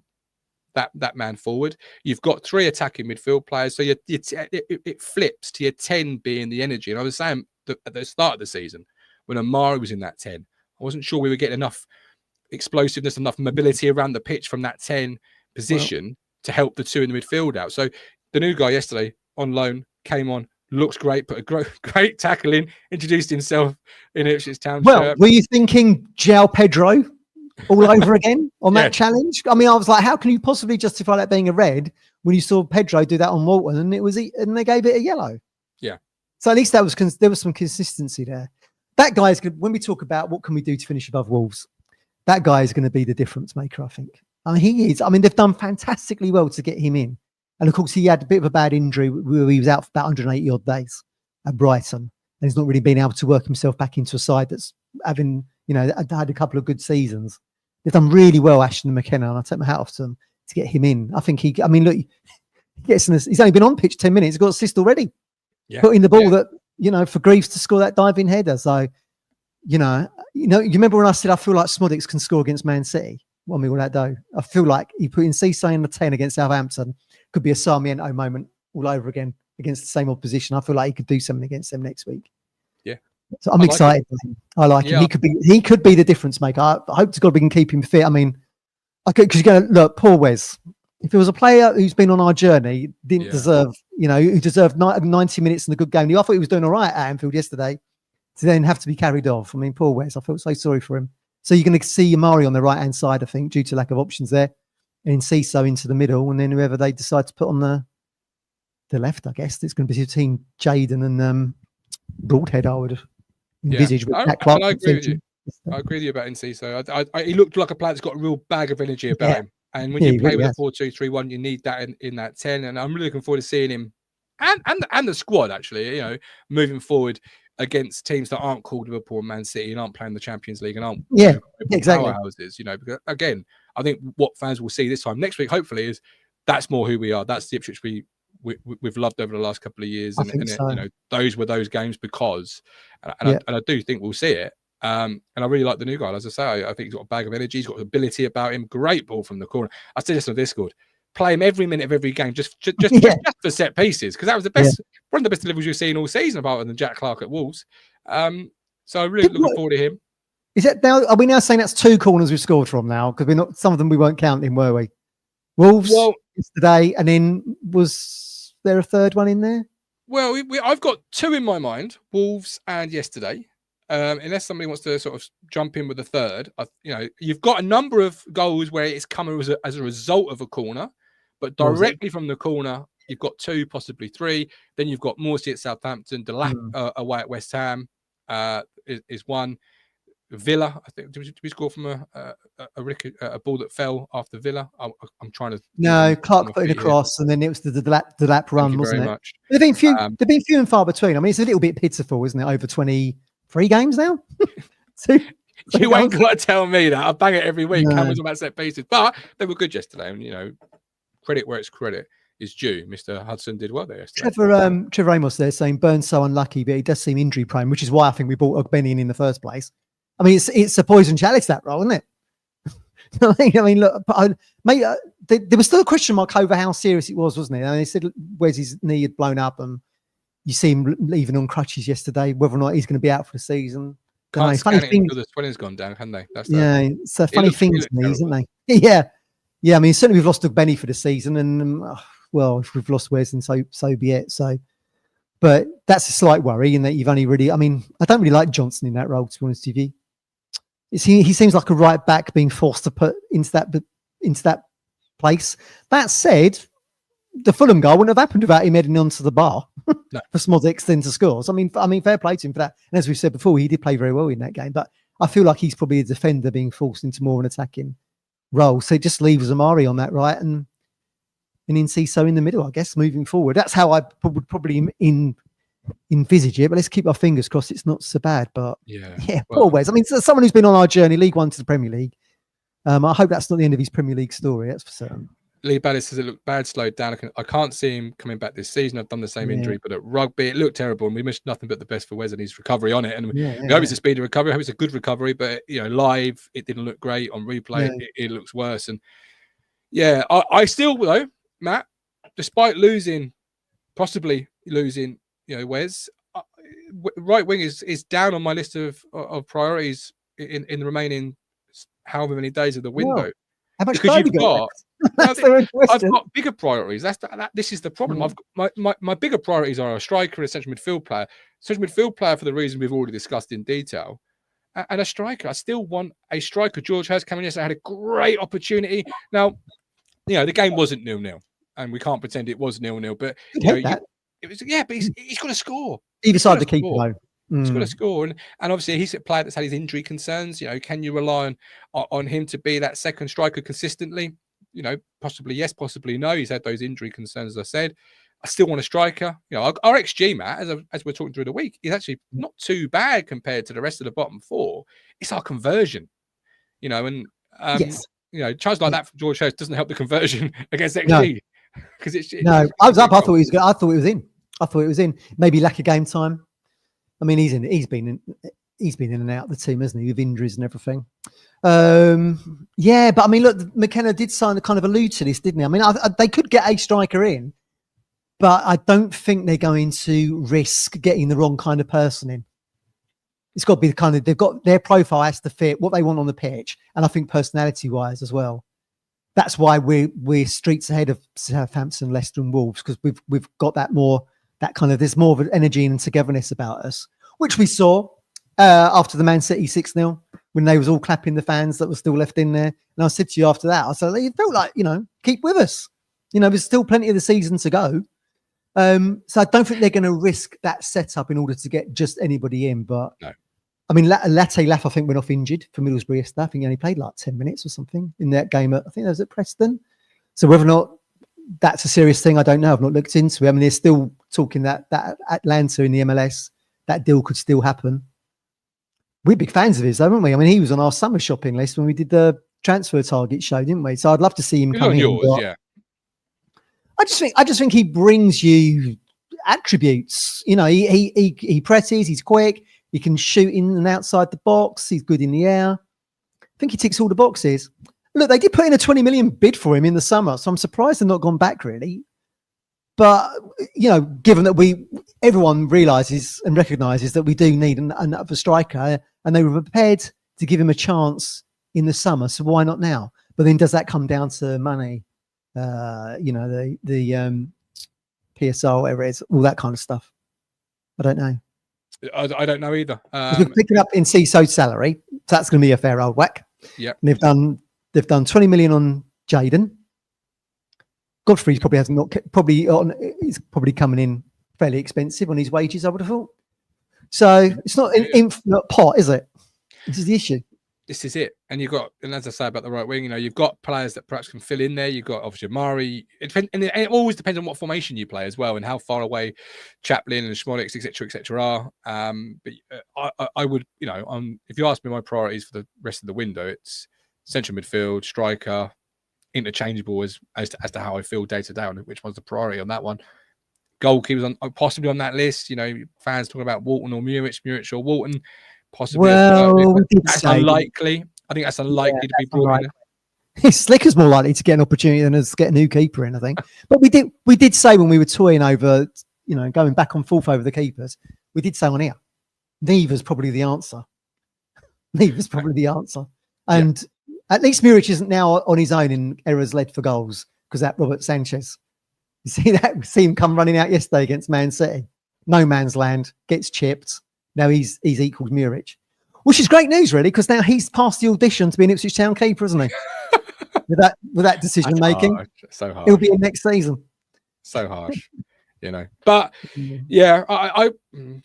Speaker 1: man forward. You've got 3 attacking midfield players, so it flips to your 10 being the energy. And I was saying at the start of the season, when Amari was in that 10, I wasn't sure we were getting enough explosiveness, enough mobility around the pitch from that 10 position to help the 2 in the midfield out. So the new guy yesterday on loan came on, looks great, put a great tackle in, introduced himself in Ipswich Town.
Speaker 2: Well, were you thinking João Pedro all over again on that challenge? I mean, I was like, how can you possibly justify that being a red when you saw Pedro do that on Walton and and they gave it a yellow? Yeah. So at least there was some consistency there. That guy is good. When we talk about what can we do to finish above Wolves, that guy is going to be the difference maker, I think. I mean, he is. I mean, they've done fantastically well to get him in. And of course, he had a bit of a bad injury where he was out for about 180 odd days at Brighton. And he's not really been able to work himself back into a side that's having, had a couple of good seasons. They've done really well, Ashton and McKenna, and I take my hat off to them to get him in. I think look, he gets he's only been on pitch 10 minutes, he's got an assist already. Yeah. Putting the ball that, for Greaves to score that diving header. So, you remember when I said I feel like Smodics can score against Man City? Well, will that do? I feel like he put in Cisse in the 10 against Southampton. Could be a Sarmiento moment all over again against the same opposition. I feel like he could do something against them next week. Yeah. So I'm excited for him. I like him. He could be the difference maker. I hope to God we can keep him fit. I mean, because you're going to look, poor Wes. If it was a player who's been on our journey, didn't deserve, who deserved 90 minutes in a good game. I thought he was doing all right at Anfield yesterday to then have to be carried off. I mean, poor Wes. I felt so sorry for him. So you're going to see Amari on the right-hand side, I think, due to lack of options there. And Ciso into the middle, and then whoever they decide to put on the left, I guess it's going to be between Jaden and Broadhead. I would envisage with Jack Clark.
Speaker 1: I agree with you. I agree with you about Ciso. He looked like a player that's got a real bag of energy about him. And when you play with a 4-2-3-1, you need that in that 10. And I'm really looking forward to seeing him and the squad actually, moving forward against teams that aren't called Liverpool and Man City and aren't playing the Champions League and aren't
Speaker 2: exactly
Speaker 1: powerhouses, because again, I think what fans will see this time next week, hopefully, is that's more who we are. That's the Ipswich we've loved over the last couple of years, and those were those games because, and I do think we'll see it. And I really like the new guy. As I say, I think he's got a bag of energy. He's got ability about him. Great ball from the corner. I said this on Discord. Play him every minute of every game, just for set pieces, because that was the best, one of the best deliveries you've seen all season, apart from Jack Clark at Wolves. So I'm really looking forward to him.
Speaker 2: Is it now? Are we now saying that's 2 corners we've scored from now? Because we're not. Some of them we weren't counting, were we? Wolves yesterday, and then was there a third one in there?
Speaker 1: Well, I've got 2 in my mind: Wolves and yesterday. Unless somebody wants to sort of jump in with a third, you've got a number of goals where it's come as a result of a corner, but directly from the corner, you've got 2, possibly 3. Then you've got Morsey at Southampton, Delap away at West Ham is one. Villa, I think, did we score from a ball that fell after Villa? I'm trying to.
Speaker 2: No, Clark put it across, and then it was the Delap run, wasn't it? Much. They've been few and far between. I mean, it's a little bit pitiful, isn't it? Over 23 games now.
Speaker 1: You ain't got to tell me that. I bang it every week. Cameron's about set pieces, but they were good yesterday. And credit where it's credit is due. Mr. Hudson did well there yesterday.
Speaker 2: Trevor Amos there saying Burns so unlucky, but he does seem injury prone, which is why I think we brought Ogbenny in the first place. I mean, it's a poison chalice, that role, isn't it? I mean, look, mate, there was still a question mark over how serious it was, wasn't it? I mean, they said where's his knee had blown up, and you see him leaving on crutches yesterday. Whether or not he's going to be out for the season,
Speaker 1: Can't scan it until the swelling's gone down, can they?
Speaker 2: It's a funny thing to me, isn't they? Yeah. I mean, certainly we've lost Benny for the season, and well, if we've lost Wes, then so be it. So, but that's a slight worry in that you've only really. I mean, I don't really like Johnson in that role, to be honest with you. He seems like a right back being forced to put into that place. That said, the Fulham goal wouldn't have happened without him heading onto the bar for Smodix then to score. So, I mean, fair play to him for that. And as we've said before, he did play very well in that game. But I feel like he's probably a defender being forced into more of an attacking role. So it just leaves Amari on that right and Enciso in the middle, I guess, moving forward. That's how I would probably envisage it. But let's keep our fingers crossed it's not so bad. But poor Wes. I mean, someone who's been on our journey, League One to the Premier League. I hope that's not the end of his Premier League story. That's for certain.
Speaker 1: Lee Ballas says it looked bad, slowed down. I can't see him coming back this season. I've done the same injury, but at rugby, it looked terrible. And we wish nothing but the best for Wes and his recovery on it. And we hope it's a speedy recovery. I hope it's a good recovery. But, live, it didn't look great. On replay, it looks worse. And, I still, though, Matt, despite possibly losing, Wes, right wing is down on my list of priorities in the remaining however many days of the window.
Speaker 2: Well, how much
Speaker 1: because you've got...
Speaker 2: I've
Speaker 1: got bigger priorities. This is the problem. I've got my bigger priorities are a striker and a central midfield player. Central midfield player for the reason we've already discussed in detail, and a striker. I still want a striker. George Hurst coming yesterday had a great opportunity. Now, the game wasn't 0-0, and we can't pretend it was 0-0. But it was. Yeah, but he's got to score.
Speaker 2: Either side of the keeper, though.
Speaker 1: He's got to score, and obviously he's a player that's had his injury concerns. Can you rely on him to be that second striker consistently? Possibly yes, possibly no. He's had those injury concerns, as I said. I still want a striker. Our XG, Matt, as we're talking through the week, is actually not too bad compared to the rest of the bottom four. It's our conversion, and charge like that from George Hurst doesn't help the conversion against XG because
Speaker 2: I was up. I thought he was good. I thought it was in. Maybe lack of game time. I mean, he's been in and out of the team, hasn't he, with injuries and everything. But I mean, look, McKenna did kind of allude to this, didn't he? I mean, they could get a striker in, but I don't think they're going to risk getting the wrong kind of person in. It's got to be the kind of, they've got their profile has to fit what they want on the pitch, and I think personality-wise as well. That's why we're streets ahead of Southampton, Leicester, and Wolves, because we've got there's more of an energy and togetherness about us, which we saw after the Man City 6-0 when they was all clapping the fans that were still left in there. And I said to you after that, I said, it felt like, keep with us. There's still plenty of the season to go. So I don't think they're going to risk that setup in order to get just anybody in. But
Speaker 1: no.
Speaker 2: I mean, Latte Laff, I think, went off injured for Middlesbrough yesterday. I think he only played like 10 minutes or something in that game. I think that was at Preston. So whether or not that's a serious thing, I don't know. I've not looked into it. I mean, they're still talking that Atlanta in the MLS, that deal could still happen. We're big fans of his, though, aren't we? I mean, he was on our summer shopping list when we did the transfer target show, didn't we? So I'd love to see him come in.
Speaker 1: Yeah.
Speaker 2: I just think he brings you attributes. He presses, he's quick, he can shoot in and outside the box, he's good in the air. I think he ticks all the boxes. Look, they did put in a 20 million bid for him in the summer, so I'm surprised they've not gone back, really. But, given that everyone realises and recognises that we do need another striker, and they were prepared to give him a chance in the summer, so why not now? But then does that come down to money? The PSL, whatever it is, all that kind of stuff. I don't know.
Speaker 1: I don't know either.
Speaker 2: We've picked it up in Ciso's salary, so that's going to be a fair old whack.
Speaker 1: Yeah,
Speaker 2: they've done 20 million on Jaden. Godfrey's he's probably coming in fairly expensive on his wages, I would have thought. So it's not an infinite pot, is it? This is the issue.
Speaker 1: This is it. And as I say about the right wing, you've got players that perhaps can fill in there. You've got obviously Mari. It always depends on what formation you play as well, and how far away Chaplin and Schmolix, etc., are. But I would, if you ask me my priorities for the rest of the window, it's central midfield, striker, interchangeable as to how I feel day to day on which one's the priority on that one. Goalkeepers possibly on that list. Fans talking about Walton or Muric or Walton. Possibly.
Speaker 2: Well,
Speaker 1: that's unlikely. I think that's unlikely to be brought in.
Speaker 2: Slicker's more likely to get an opportunity than us to get a new keeper in, I think. But we did say when we were toying over, going back and forth over the keepers, we did say on here, neither's probably the answer. Neither's probably the answer. And at least Muric isn't now on his own in errors led for goals because that Robert Sanchez. You see that? We see him come running out yesterday against Man City. No man's land, gets chipped. Now he's equaled Muric, which is great news, really, because now he's passed the audition to be an Ipswich Town keeper, isn't he? with that decision making,
Speaker 1: so hard.
Speaker 2: He'll be in next season.
Speaker 1: So harsh, But yeah,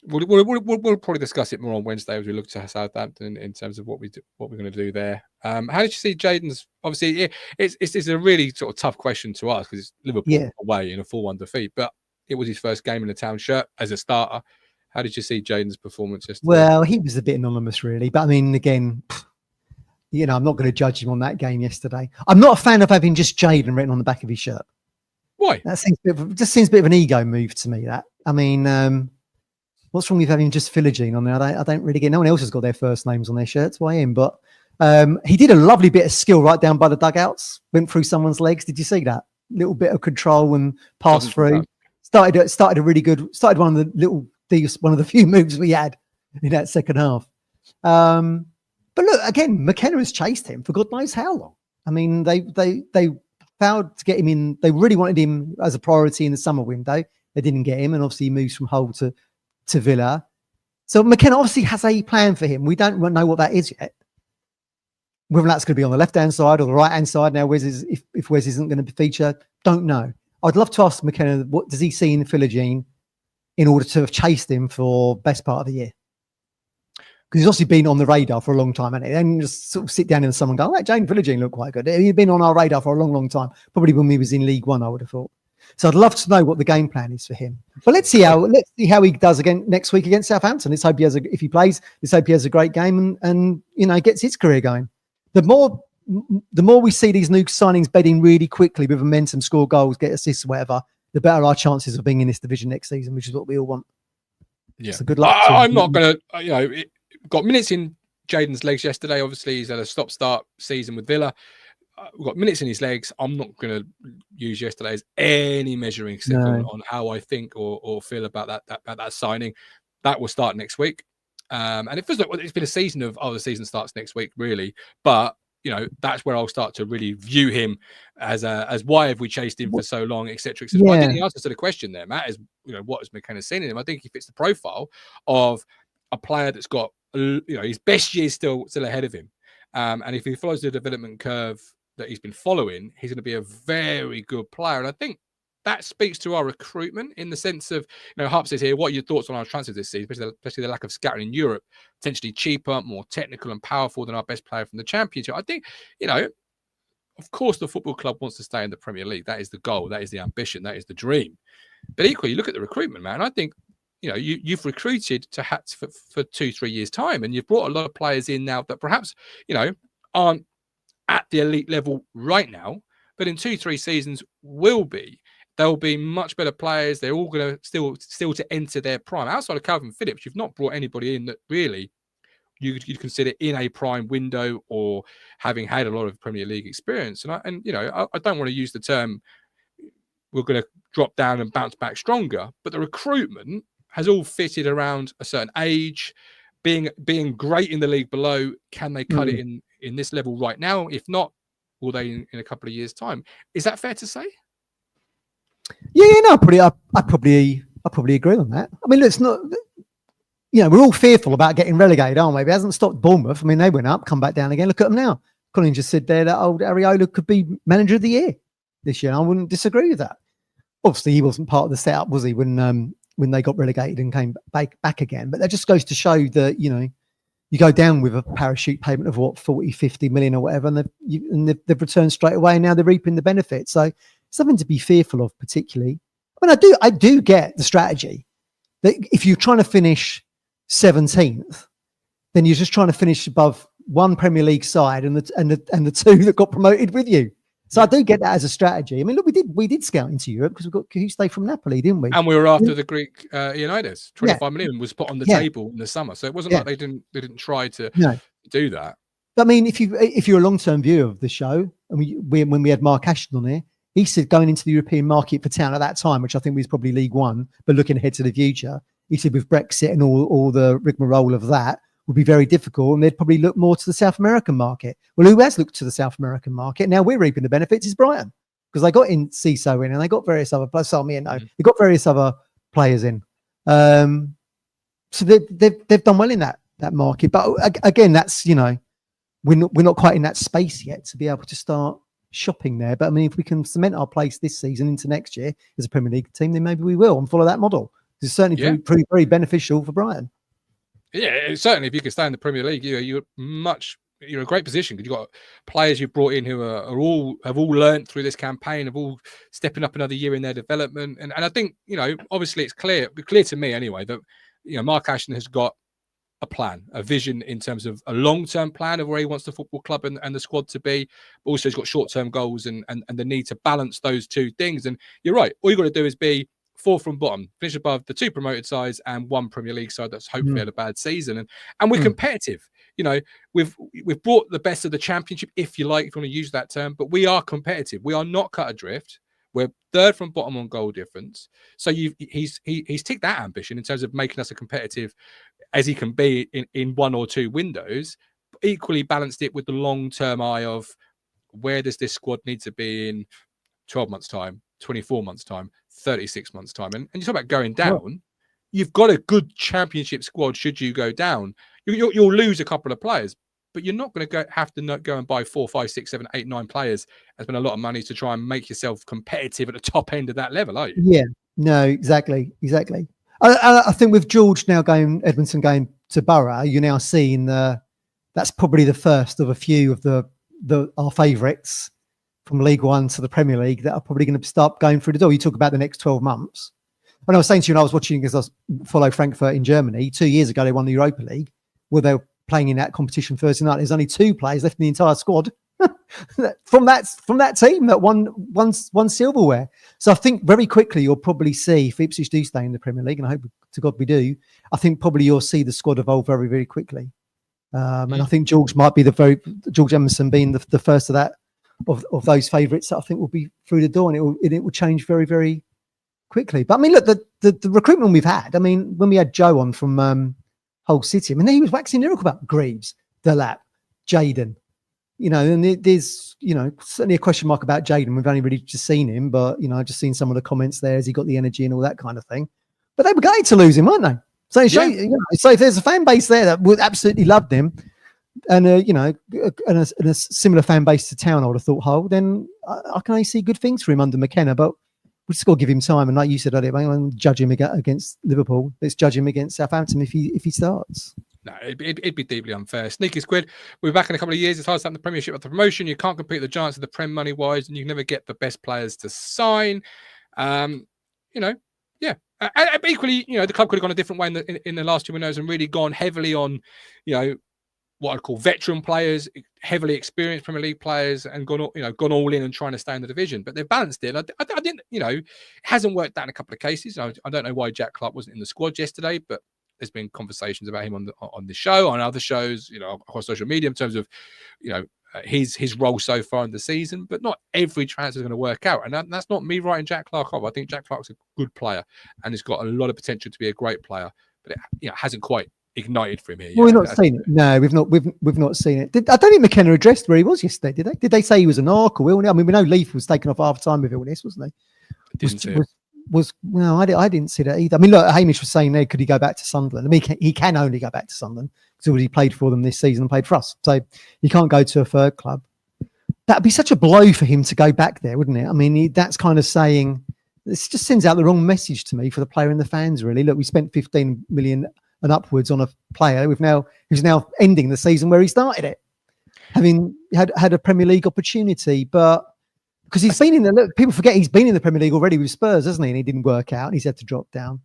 Speaker 1: we'll probably discuss it more on Wednesday as we look to Southampton in terms of what we're going to do there. How did you see Jayden's? Obviously, it's a really sort of tough question to ask because it's Liverpool away in a 4-1 defeat, but it was his first game in the Town shirt as a starter. How did you see Jayden's performance yesterday?
Speaker 2: Well, he was a bit anonymous, really. But I mean, again, I'm not going to judge him on that game yesterday. I'm not a fan of having just Jayden written on the back of his shirt.
Speaker 1: Why?
Speaker 2: That seems a bit of an ego move to me. That I mean, what's wrong with having just Philogene on there? I don't really get. No one else has got their first names on their shirts. Why him? But he did a lovely bit of skill right down by the dugouts. Went through someone's legs. Did you see that? Little bit of control and pass through. Started a really good. Started one of the few moves we had in that second half. But look, again, McKenna has chased him for God knows how long. I mean, they vowed to get him in. They really wanted him as a priority in the summer window. They didn't get him, and obviously he moves from Hull to Villa. So McKenna obviously has a plan for him. We don't know what that is yet. Whether that's going to be on the left-hand side or the right-hand side now, if Wes isn't going to feature, don't know. I'd love to ask McKenna, what does he see in Philogene in order to have chased him for best part of the year? Because he's obviously been on the radar for a long time, hasn't he? And just sort of sit down and someone go, that Jayden Philogene looked quite good. He'd been on our radar for a long, long time. Probably when he was in League One, I would have thought. So I'd love to know what the game plan is for him. But let's see how he does again next week against Southampton. Let's hope if he plays, let's hope he has a great game and gets his career going. The more we see these new signings bedding really quickly with momentum, score goals, get assists, whatever, the better our chances of being in this division next season, which is what we all want.
Speaker 1: Yeah.
Speaker 2: So good luck.
Speaker 1: I'm not going to, got minutes in Jayden's legs yesterday. Obviously, he's had a stop-start season with Villa. We've got minutes in his legs. I'm not going to use yesterday as any measuring stick on how I think or feel about that signing. That will start next week. And it feels like it's been a season of, the season starts next week, really. But, that's where I'll start to really view him as why have we chased him for so long, etc. Yeah. Well, I think the answer to the question there, Matt, is, what has McKenna seen in him? I think he fits the profile of a player that's got, his best years still ahead of him. And if he follows the development curve that he's been following, he's going to be a very good player. And I think that speaks to our recruitment in the sense of, Harp says here, what are your thoughts on our transfers this season, especially the lack of scouting in Europe, potentially cheaper, more technical and powerful than our best player from the Championship. I think, of course, the football club wants to stay in the Premier League. That is the goal. That is the ambition. That is the dream. But equally, you look at the recruitment, man. I think, you've recruited to Hats for 2-3 years' time, and you've brought a lot of players in now that perhaps, aren't at the elite level right now, but in 2-3 seasons will be. They'll be much better players. They're all going to still to enter their prime. Outside of Calvin Phillips, you've not brought anybody in that really you'd consider in a prime window or having had a lot of Premier League experience. And I don't want to use the term we're going to drop down and bounce back stronger, but the recruitment has all fitted around a certain age, being great in the league below. Can they cut it in this level right now? If not, will they in a couple of years' time? Is that fair to say?
Speaker 2: Yeah, no, I probably agree on that. I mean, it's not, we're all fearful about getting relegated, aren't we? It hasn't stopped Bournemouth. I mean, they went up, come back down again. Look at them now. Colin just said there that old Areola could be manager of the year this year. I wouldn't disagree with that. Obviously, he wasn't part of the setup, was he, when they got relegated and came back again? But that just goes to show that, you go down with a parachute payment of 40, 50 million or whatever, and they've returned straight away, and now they're reaping the benefits. So something to be fearful of, particularly. I mean, I do get the strategy that if you're trying to finish 17th, then you're just trying to finish above one Premier League side and the two that got promoted with you. So I do get that as a strategy. I mean, look, we did scout into Europe because we got Cahuste from Napoli, didn't we?
Speaker 1: And we were after the Greek United. 25 million was put on the table in the summer, so it wasn't like they didn't try to do that.
Speaker 2: But I mean, if you're a long-term viewer of the show, and when we had Mark Ashton on here, he said going into the European market for Town at that time, which I think was probably League One, but looking ahead to the future, he said with Brexit and all the rigmarole of that would be very difficult, and they'd probably look more to the South American market. Well, who has looked to the South American market? Now we're reaping the benefits is Brighton, because they got in CISO in, and they got various other they got various other players in. So they've done well in that market. But again, that's, you know, we're not quite in that space yet to be able to start shopping there. But I mean, if we can cement our place this season into next year as a Premier League team, then maybe we will and follow that model. It's certainly pretty very beneficial for Brighton.
Speaker 1: Yeah, certainly. If you can stay in the Premier League, you're in a great position, because you've got players you've brought in who have all learned through this campaign, have all stepping up another year in their development. And I think, you know, obviously it's clear to me anyway, that, you know, Mark Ashton has got a plan, a vision in terms of a long-term plan of where he wants the football club and the squad to be. But also he's got short-term goals and the need to balance those two things. And you're right. All you've got to do is be 4 from bottom, finish above the 2 promoted sides and 1 Premier League side that's hopefully had a bad season. And we're competitive. You know, we've brought the best of the Championship, if you like, if you want to use that term, but we are competitive. We are not cut adrift. We're 3rd from bottom on goal difference. So he's ticked that ambition in terms of making us a competitive as he can be in 1 or 2 windows, but equally balanced it with the long-term eye of where does this squad need to be in 12 months' time, 24 months' time, 36 months' time. And you talk about going down, you've got a good Championship squad should you go down. You'll lose a couple of players, but you're not going to have to go and buy 4, 5, 6, 7, 8, 9 players and spend a lot of money to try and make yourself competitive at the top end of that level, are you?
Speaker 2: Yeah, no, exactly. I think with George now Edmondson going to Borough, you're now seeing that's probably the first of a few of our favourites from League One to the Premier League that are probably going to start going through the door. You talk about the next 12 months. When I was saying to you, when I was watching, because I follow Frankfurt in Germany, 2 years ago they won the Europa League, where they were playing in that competition Thursday night. There's only 2 players left in the entire squad from that team that won silverware. So I think very quickly you'll probably see, if Ipswich do stay in the Premier League, and I hope to God we do, I think probably you'll see the squad evolve very, very quickly. And I think George might be George Emerson being the first of that of those favourites that I think will be through the door, and it will change very, very quickly. But I mean, look, the recruitment we've had. I mean, when we had Joe on from Hull City, I mean, he was waxing lyrical about Greaves, Delap, Jayden. You know, and there's, you know, certainly a question mark about Jayden. We've only really just seen him, but, you know, I've just seen some of the comments there. Has he got the energy and all that kind of thing? But they were going to lose him, weren't they? So, you know, so if there's a fan base there that would absolutely love him, and, you know, and a similar fan base to Town, I would have thought, Hull, then I can only see good things for him under McKenna. But we just got to give him time. And like you said earlier, I won't judge him against Liverpool. Let's judge him against Southampton if he starts.
Speaker 1: No, it'd be deeply unfair. Sneaky squid. We'll be back in a couple of years. It's hard to stand the Premiership with the promotion. You can't compete with the giants of the Prem money-wise, and you can never get the best players to sign. You know, yeah. But equally, you know, the club could have gone a different way in the last 2 windows and really gone heavily on, you know, what I'd call veteran players, heavily experienced Premier League players, and gone all in and trying to stay in the division. But they've balanced it. I didn't, you know, it hasn't worked out in a couple of cases. I don't know why Jack Clark wasn't in the squad yesterday, but there's been conversations about him on the show, on other shows, you know, across social media in terms of, you know, his role so far in the season. But not every transfer is going to work out, and that's not me writing Jack Clark off. I think Jack Clark's a good player, and he's got a lot of potential to be a great player, but it, you know, hasn't quite ignited for him here.
Speaker 2: Well, we've not seen it. No, we've not seen it. I don't think McKenna addressed where he was yesterday, did they? Did they say he was a knock or illness? I mean, we know Leaf was taken off half time with illness, wasn't he?
Speaker 1: Didn't see it.
Speaker 2: No, I didn't see that either. I mean, look, Hamish was saying there, could he go back to Sunderland? I mean, he can only go back to Sunderland because he played for them this season and played for us. So he can't go to a third club. That'd be such a blow for him to go back there, wouldn't it? I mean, that's kind of saying, this just sends out the wrong message to me for the player and the fans, really. Look, we spent 15 million and upwards on a player who's now ending the season where he started it, having had a Premier League opportunity, but because he's been in the, people forget he's been in the Premier League already with Spurs, hasn't he? And he didn't work out. And he's had to drop down.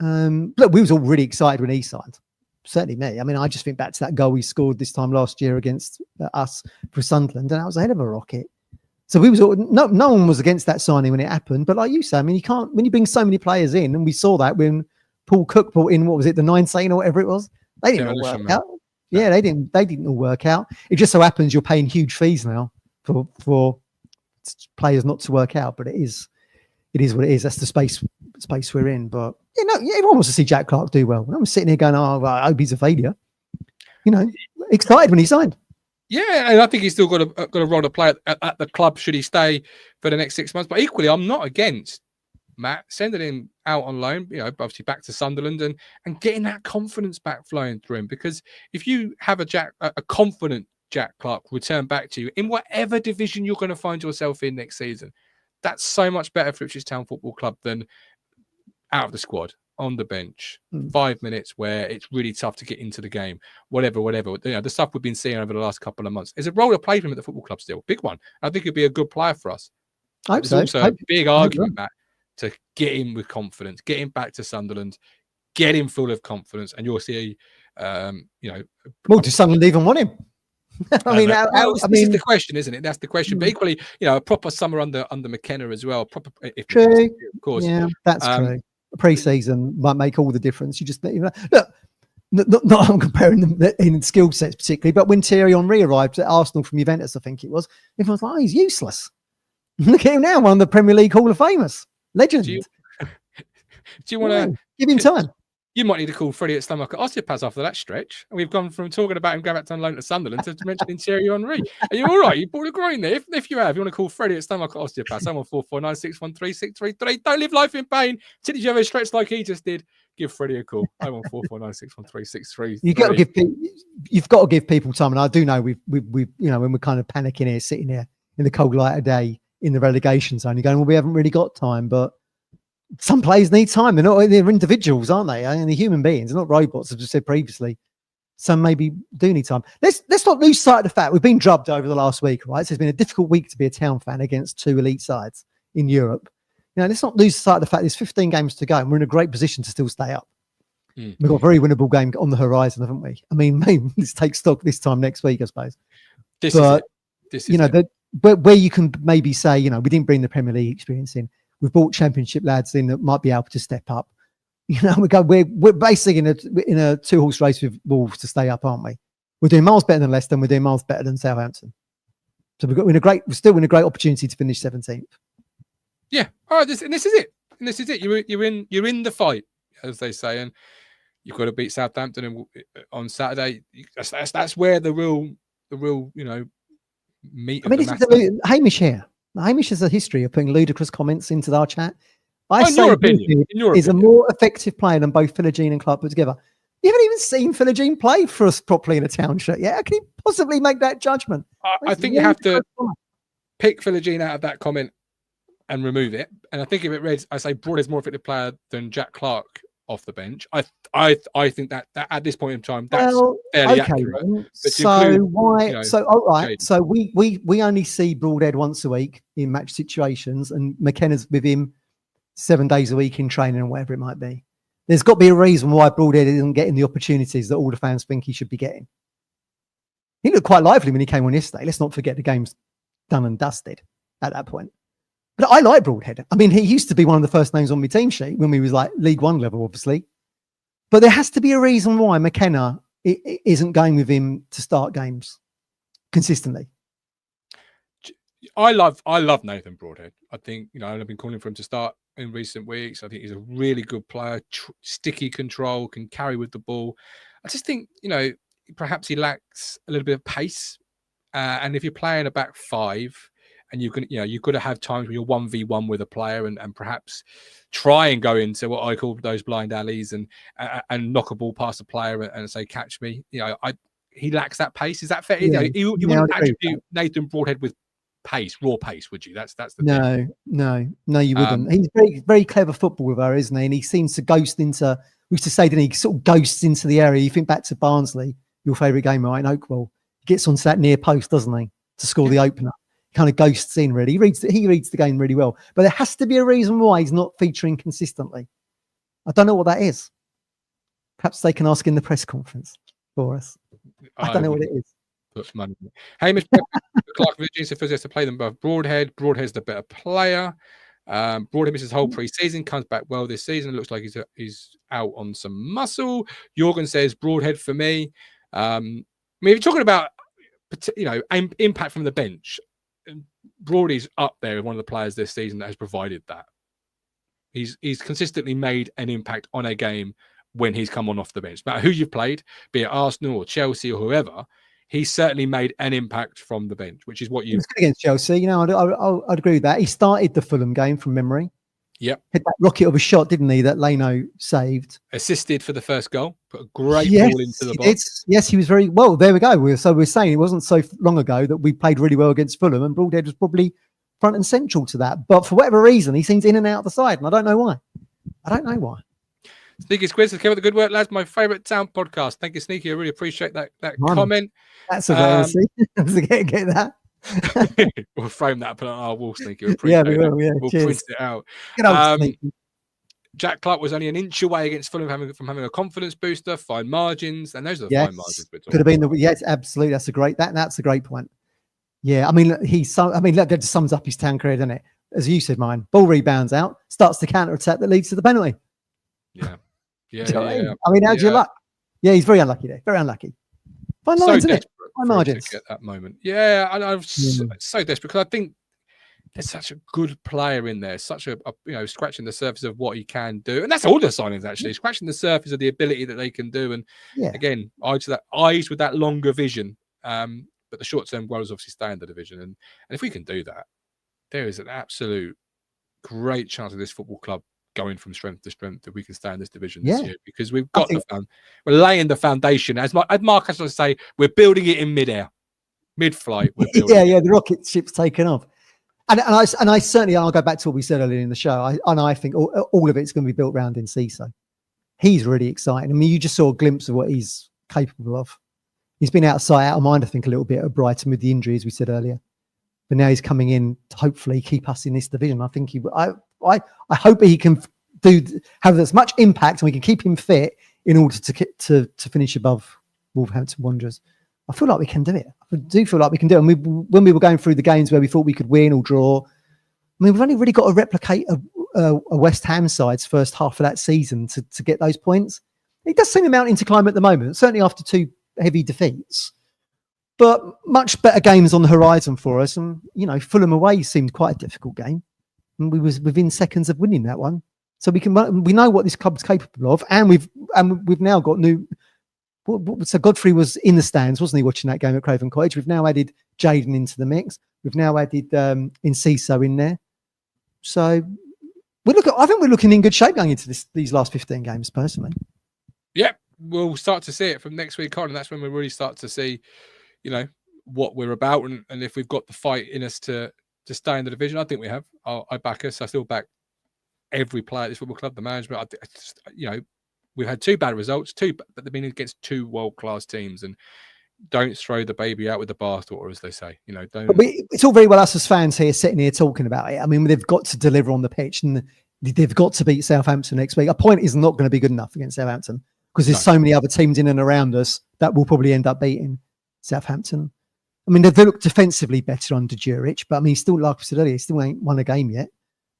Speaker 2: Look, we was all really excited when he signed. Certainly me. I mean, I just think back to that goal he scored this time last year against us for Sunderland, and that was a hell of a rocket. So we was all, no one was against that signing when it happened. But like you say, I mean, you can't, when you bring so many players in, and we saw that when Paul Cook brought in, what was it, the 9 saying or whatever it was, they didn't all work out. Yeah, they didn't all work out. It just so happens you're paying huge fees now for players not to work out, but it is what it is. That's the space we're in. But everyone wants to see Jack Clark do well. I'm sitting here going, "Oh, well, I hope he's a failure." Excited when he signed.
Speaker 1: Yeah, and I think he's still got a role to play at the club should he stay for the next 6 months. But equally, I'm not against Matt sending him out on loan, obviously back to Sunderland and getting that confidence back flowing through him. Because if you have a confident Jack Clark return back to you in whatever division you're going to find yourself in next season, that's so much better for Ipswich Town Football Club than out of the squad, on the bench, 5 minutes where it's really tough to get into the game, whatever. The stuff we've been seeing over the last couple of months is a role to play for him at the football club still. Big one. I think he'd be a good player for us. There's also a big argument, Matt, to get him with confidence, get him back to Sunderland, get him full of confidence, and you'll see,
Speaker 2: does Sunderland even want him?
Speaker 1: This is the question, isn't it? That's the question. But equally, a proper summer under McKenna as well.
Speaker 2: True.
Speaker 1: Of course.
Speaker 2: Yeah, that's true. Pre-season might make all the difference. You just look. Not I'm comparing them in skill sets particularly, but when Thierry Henry arrived at Arsenal from Juventus, I think it was, everyone was like, he's useless. Look at him now, one of the Premier League Hall of Famers, legend.
Speaker 1: Do you want to
Speaker 2: give him time?
Speaker 1: You might need to call Freddie at Stowmarket Osteopaths after that stretch. And we've gone from talking about him going back on loan to Sunderland to mentioning Thierry Henry. Are you all right? You bought a groin there. If you want to call Freddie at Stowmarket Osteopaths, 01449 613 633. Don't live life in pain. Did you have a stretch like he just did? Give Freddie a call. 01449 613 633.
Speaker 2: You've got to give people time. And I do know we've when we're kind of panicking here, sitting here in the cold light of day in the relegation zone, you're going, well, we haven't really got time, but some players need time. They're individuals, aren't they? And they're human beings. They're not robots, as I said previously. Some maybe do need time. Let's not lose sight of the fact we've been drubbed over the last week, right? So it's been a difficult week to be a Town fan against two elite sides in Europe. Let's not lose sight of the fact there's 15 games to go and we're in a great position to still stay up. We've got a very winnable game on the horizon, haven't we? I mean, maybe let's take stock this time next week, I suppose.
Speaker 1: This is it.
Speaker 2: Where you can maybe say, we didn't bring the Premier League experience in. We've brought Championship lads in that might be able to step up. We're basically in a two-horse race with Wolves to stay up, aren't we? We're doing miles better than Leicester. And we're doing miles better than Southampton. So we're still in a great opportunity to finish 17th.
Speaker 1: Yeah. All right. This is it. And this is it. You're in the fight, as they say, and you've got to beat Southampton on Saturday. That's where the real meat.
Speaker 2: Hamish here. Hamish has a history of putting ludicrous comments into our chat.
Speaker 1: In your opinion,
Speaker 2: is a more effective player than both Philogene and Clark put together. You haven't even seen Philogene play for us properly in a Town shirt yet. How can he possibly make that judgment?
Speaker 1: I think you have to pick Philogene out of that comment and remove it. And I think if it reads, I say Broadhead's more effective player than Jack Clark off the bench. I think that at this point in time, that's fairly accurate.
Speaker 2: So we only see Broadhead once a week in match situations, and McKenna's with him 7 days a week in training and whatever it might be. There's got to be a reason why Broadhead isn't getting the opportunities that all the fans think he should be getting. He looked quite lively when he came on yesterday. Let's not forget the game's done and dusted at that point. But I like Broadhead. I mean, he used to be one of the first names on my team sheet when we was like League One level, obviously. But there has to be a reason why McKenna isn't going with him to start games consistently.
Speaker 1: I love Nathan Broadhead. I think, I've been calling for him to start in recent weeks. I think he's a really good player, sticky control, can carry with the ball. I just think, perhaps he lacks a little bit of pace. And if you're playing a back five, and you've got to have times where you're 1v1 with a player and perhaps try and go into what I call those blind alleys and knock a ball past a player and say, catch me. He lacks that pace. Is that fair?
Speaker 2: Yeah.
Speaker 1: You wouldn't attribute Nathan Broadhead with pace, raw pace, would you? That's the thing.
Speaker 2: No, you wouldn't. He's very, very clever footballer, isn't he? And he seems to ghost into, we used to say, didn't he sort of ghosts into the area. You think back to Barnsley, your favourite game, right, in Oakwell. He gets onto that near post, doesn't he, to score the opener. Kind of ghosts in, really. He reads the game really well. But there has to be a reason why he's not featuring consistently. I don't know what that is. Perhaps they can ask in the press conference for us. I don't know what it is.
Speaker 1: Put money. Hamish Clark Virginia says has to play them both. Broadhead. Broadhead's the better player. Broadhead misses whole pre-season, comes back well this season. It looks like he's out on some muscle. Jorgen says Broadhead for me. I mean, if you're talking about, impact from the bench, Broadhead's up there with one of the players this season that has provided that. He's consistently made an impact on a game when he's come on off the bench. No matter who you've played, be it Arsenal or Chelsea or whoever, he's certainly made an impact from the bench, which is what you
Speaker 2: against Chelsea. I'd agree with that. He started the Fulham game from memory.
Speaker 1: Yep.
Speaker 2: Hit that rocket of a shot, didn't he? That Leno saved.
Speaker 1: Assisted for the first goal. Put a great ball into the box.
Speaker 2: Yes, he was very well. There we go. We're saying it wasn't so long ago that we played really well against Fulham, and Broadhead was probably front and central to that. But for whatever reason, he seems in and out of the side, and I don't know why.
Speaker 1: Sneaky's quiz. Keep up the good work, lads. My favourite town podcast. Thank you, Sneaky. I really appreciate that comment.
Speaker 2: That's a get that.
Speaker 1: We'll frame that up on our wall, Sneaky.
Speaker 2: We will. Yeah,
Speaker 1: we'll
Speaker 2: cheers.
Speaker 1: print it out. Jack Clark was only an inch away against Fulham from having a confidence booster, fine margins, and those are the fine margins.
Speaker 2: Could have been yes, absolutely. That's a great point. Yeah, I mean, that just sums up his town career, doesn't it? As you said, mine. Ball rebounds out, starts the counter attack that leads to the penalty.
Speaker 1: Yeah.
Speaker 2: I mean, how's your luck? Yeah, he's very unlucky there. Very unlucky. Fine lines, isn't it? Fine margins.
Speaker 1: At that moment. Yeah, and I'm so desperate because I think there's such a good player in there, such a scratching the surface of what he can do. And that's all the signings, actually, scratching the surface of the ability that they can do. And again, eyes with that longer vision. But the short-term goal is obviously stay in the division. And if we can do that, there is an absolute great chance of this football club going from strength to strength if we can stay in this division this year, because we've got we're laying the foundation. As Mark has to say, we're building it in mid-air, mid-flight.
Speaker 2: The rocket ship's taken off. And I certainly, I'll go back to what we said earlier in the show. I think all of it's going to be built around Enciso. He's really exciting. I mean, you just saw a glimpse of what he's capable of. He's been out of sight, out of mind, I think, a little bit at Brighton with the injury, as we said earlier. But now he's coming in to hopefully keep us in this division. I think I hope he can have as much impact and we can keep him fit in order to finish above Wolverhampton Wanderers. I feel like we can do it. I do feel like we can do it. And when we were going through the games where we thought we could win or draw, I mean, we've only really got to replicate a West Ham side's first half of that season to get those points. It does seem a mountain to climb at the moment, certainly after two heavy defeats. But much better games on the horizon for us. And, Fulham away seemed quite a difficult game. And we was within seconds of winning that one. So we know what this club's capable of. And we've now got new... So Godfrey was in the stands, wasn't he, watching that game at Craven Cottage? We've now added Jaden into the mix. We've now added Enciso in there. So I think we're looking in good shape going into these last 15 games, personally.
Speaker 1: Yeah, we'll start to see it from next week on, and that's when we really start to see, what we're about, and if we've got the fight in us to stay in the division. I think we have. I back us. I still back every player at this football club, the management. We've had two bad results, but they've been against two world-class teams, and don't throw the baby out with the bathwater, as they say. Don't.
Speaker 2: It's all very well us as fans here sitting here talking about it. I mean, they've got to deliver on the pitch, and they've got to beat Southampton next week. A point is not going to be good enough against Southampton because there's so many other teams in and around us that will probably end up beating Southampton. I mean, they've looked defensively better under Juric, but I mean, still, like I said earlier, still ain't won a game yet.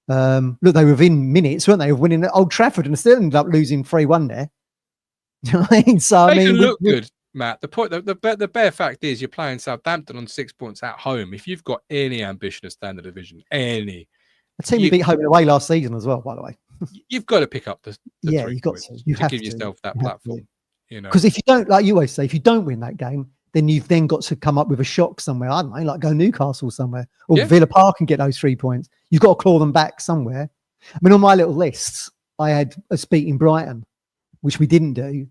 Speaker 2: Look, they were within minutes, weren't they, of winning at Old Trafford, and still ended up losing 3-1 there. You know what I mean? So
Speaker 1: they can look good, Matt. The bare fact is, you're playing Southampton on 6 points at home. If you've got any ambition to stay in the division, a
Speaker 2: team we beat home and away last season as well, by the way.
Speaker 1: You've got to pick up the
Speaker 2: you've got to. You have
Speaker 1: to give yourself that platform.
Speaker 2: Because if you don't, like you always say, if you don't win that game, then you've then got to come up with a shock somewhere. I don't know, like go Newcastle somewhere or Villa Park and get those 3 points. You've got to claw them back somewhere. I mean, on my little lists, I had us beating Brighton, which we didn't do.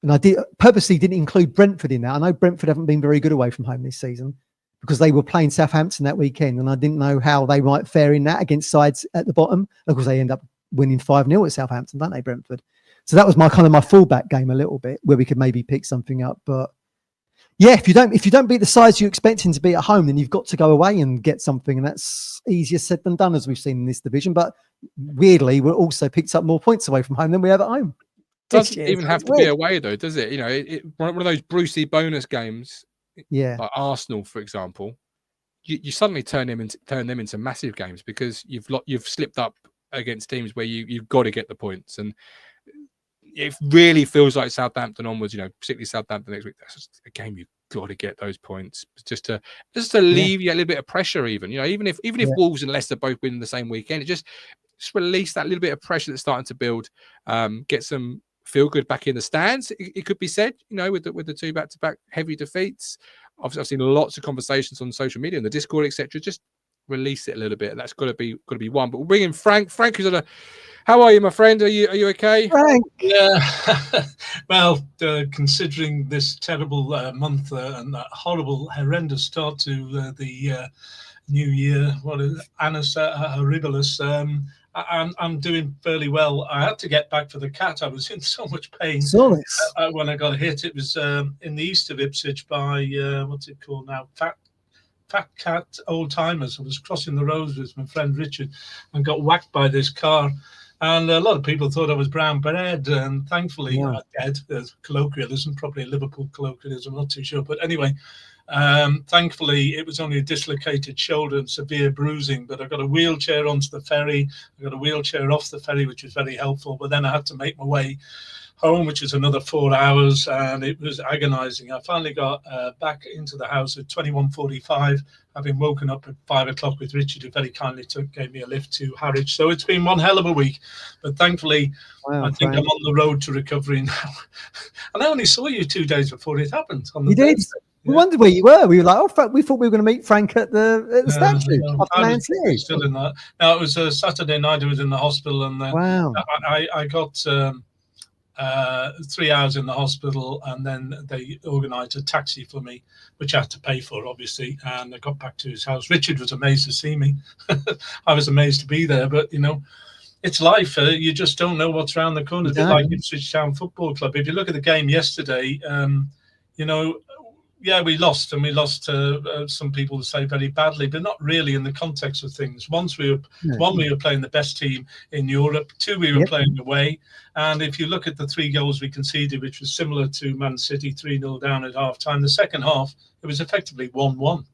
Speaker 2: And I purposely didn't include Brentford in that. I know Brentford haven't been very good away from home this season because they were playing Southampton that weekend. And I didn't know how they might fare in that against sides at the bottom. Of course, they end up winning 5-0 at Southampton, don't they, Brentford? So that was my fallback game a little bit where we could maybe pick something up. But yeah, if you don't beat the sides you're expecting to be at home, then you've got to go away and get something. And that's easier said than done, as we've seen in this division. But weirdly, we're also picked up more points away from home than we have at home.
Speaker 1: Doesn't even have to be away, though, does it? One of those Brucey bonus games, like Arsenal, for example, you suddenly turn them into massive games because you've slipped up against teams where you've got to get the points. And it really feels like Southampton onwards, particularly Southampton next week. That's just a game you've got to get those points just to alleviate a little bit of pressure. Even if Wolves and Leicester both win the same weekend, it just release that little bit of pressure that's starting to build. Get some feel good back in the stands. It could be said, with the two back-to-back heavy defeats. I've seen lots of conversations on social media and the Discord, etc. Just release it a little bit. That's got to be one. But we'll bring in Frank. Frank, who's how are you, my friend? Are you okay?
Speaker 2: Frank.
Speaker 3: Yeah. Well, considering this terrible month and that horrible, horrendous start to the new year, what is it? Annus Horribilis. I'm doing fairly well. I had to get back for the cat. I was in so much pain when I got hit. It was in the east of Ipswich by what's it called now? Fat Cat Old Timers. I was crossing the road with my friend Richard and got whacked by this car. And a lot of people thought I was brown bread, and thankfully, dead. There's colloquialism, probably a Liverpool colloquialism, I'm not too sure. But anyway, thankfully, it was only a dislocated shoulder and severe bruising. But I got a wheelchair onto the ferry. I got a wheelchair off the ferry, which was very helpful. But then I had to make my way home, which is another 4 hours, and it was agonizing. I finally got back into the house at 21:45, having woken up at 5 o'clock with Richard, who very kindly gave me a lift to Harwich. So it's been one hell of a week, but thankfully, I think I'm on the road to recovery now. And I only saw you 2 days before it happened.
Speaker 2: You did? We wondered where you were. We were like, we thought we were going to meet Frank at the statue.
Speaker 3: I was still in that. No, it was a Saturday night. I was in the hospital, and I got 3 hours in the hospital, and then they organised a taxi for me, which I had to pay for, obviously. And I got back to his house. Richard was amazed to see me. I was amazed to be there, but it's life. You just don't know what's around the corner. It's like Ipswich Town Football Club. If you look at the game yesterday, we lost, and we lost. Some people would say very badly, but not really in the context of things. One, we were playing the best team in Europe. 2, we were playing away. And if you look at the 3 goals we conceded, which was similar to Man City, 3-0 down at half time, the second half, it was effectively 1-1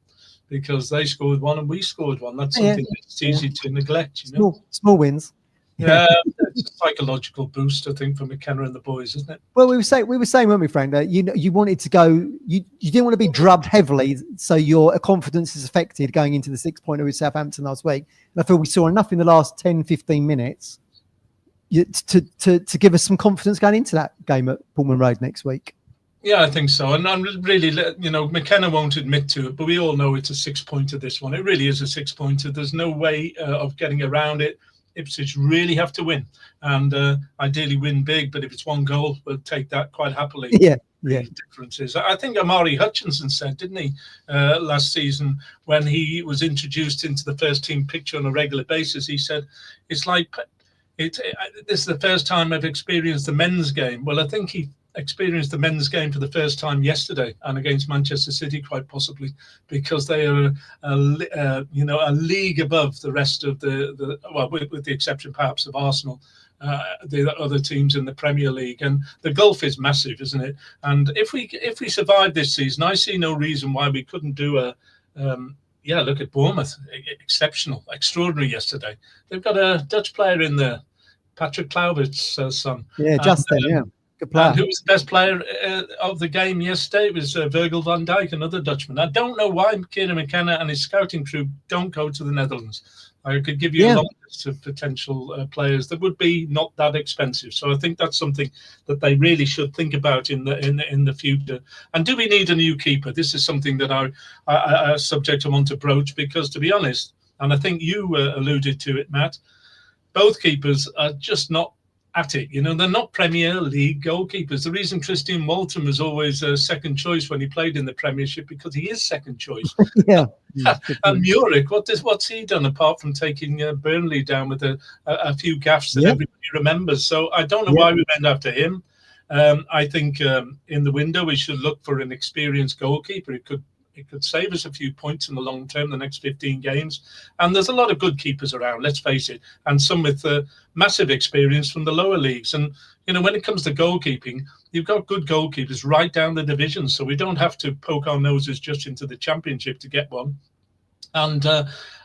Speaker 3: because they scored 1 and we scored 1. That's something that's easy to neglect.
Speaker 2: Small wins.
Speaker 3: Yeah, it's a psychological boost, I think, for McKenna and the boys, isn't it?
Speaker 2: Well, we were saying, weren't we, Frank, that you wanted to go, you didn't want to be drubbed heavily, so your confidence is affected going into the 6-pointer with Southampton last week. And I feel we saw enough in the last 10, 15 minutes to give us some confidence going into that game at Pullman Road next week.
Speaker 3: Yeah, I think so. And I'm really, McKenna won't admit to it, but we all know it's a 6-pointer, this one. It really is a 6-pointer. There's no way of getting around it. Ipswich really have to win, and ideally win big. But if it's 1 goal, we'll take that quite happily. Yeah. The differences. I think Amari Hutchinson said, didn't he, last season when he was introduced into the first team picture on a regular basis? He said, "It's like this is the first time I've experienced the men's game." Well, I think he experienced the men's game for the first time yesterday, and against Manchester City, quite possibly, because they are a league above the rest of the with the exception perhaps of Arsenal, the other teams in the Premier League, and the gulf is massive, isn't it? And if we survive this season, I see no reason why we couldn't do a look at Bournemouth, exceptional, extraordinary yesterday. They've got a Dutch player in there, Patrick Klaubert's son.
Speaker 2: Yeah, Justin.
Speaker 3: And who was the best player of the game yesterday? It was Virgil van Dijk, another Dutchman. I don't know why Kieran McKenna and his scouting crew don't go to the Netherlands. I could give you a long list of potential players that would be not that expensive. So I think that's something that they really should think about in the future. And do we need a new keeper? This is something that a subject I want to broach, because, to be honest, and I think you alluded to it, Matt, both keepers are just not at it. They're not Premier League goalkeepers. The reason Christian Walton was always a second choice when he played in the Premiership, because he is second choice. And Muric, what's he done apart from taking Burnley down with a few gaffes that everybody remembers? So I don't know why we went after him. I think in the window we should look for an experienced goalkeeper. It could save us a few points in the long term, the next 15 games. And there's a lot of good keepers around, let's face it, and some with massive experience from the lower leagues. And, when it comes to goalkeeping, you've got good goalkeepers right down the division, so we don't have to poke our noses just into the Championship to get one. And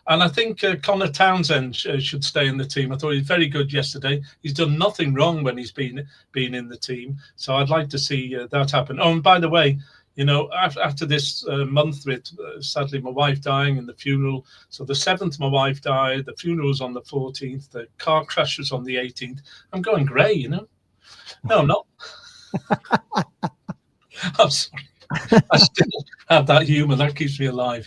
Speaker 3: And I think Connor Townsend should stay in the team. I thought he was very good yesterday. He's done nothing wrong when he's been in the team. So I'd like to see that happen. Oh, and by the way, after this month with sadly my wife dying and the funeral. So the 7th, my wife died. The funeral was on the 14th. The car crash was on the 18th. I'm going grey, No, I'm not. I'm sorry. I still have that humour that keeps me alive,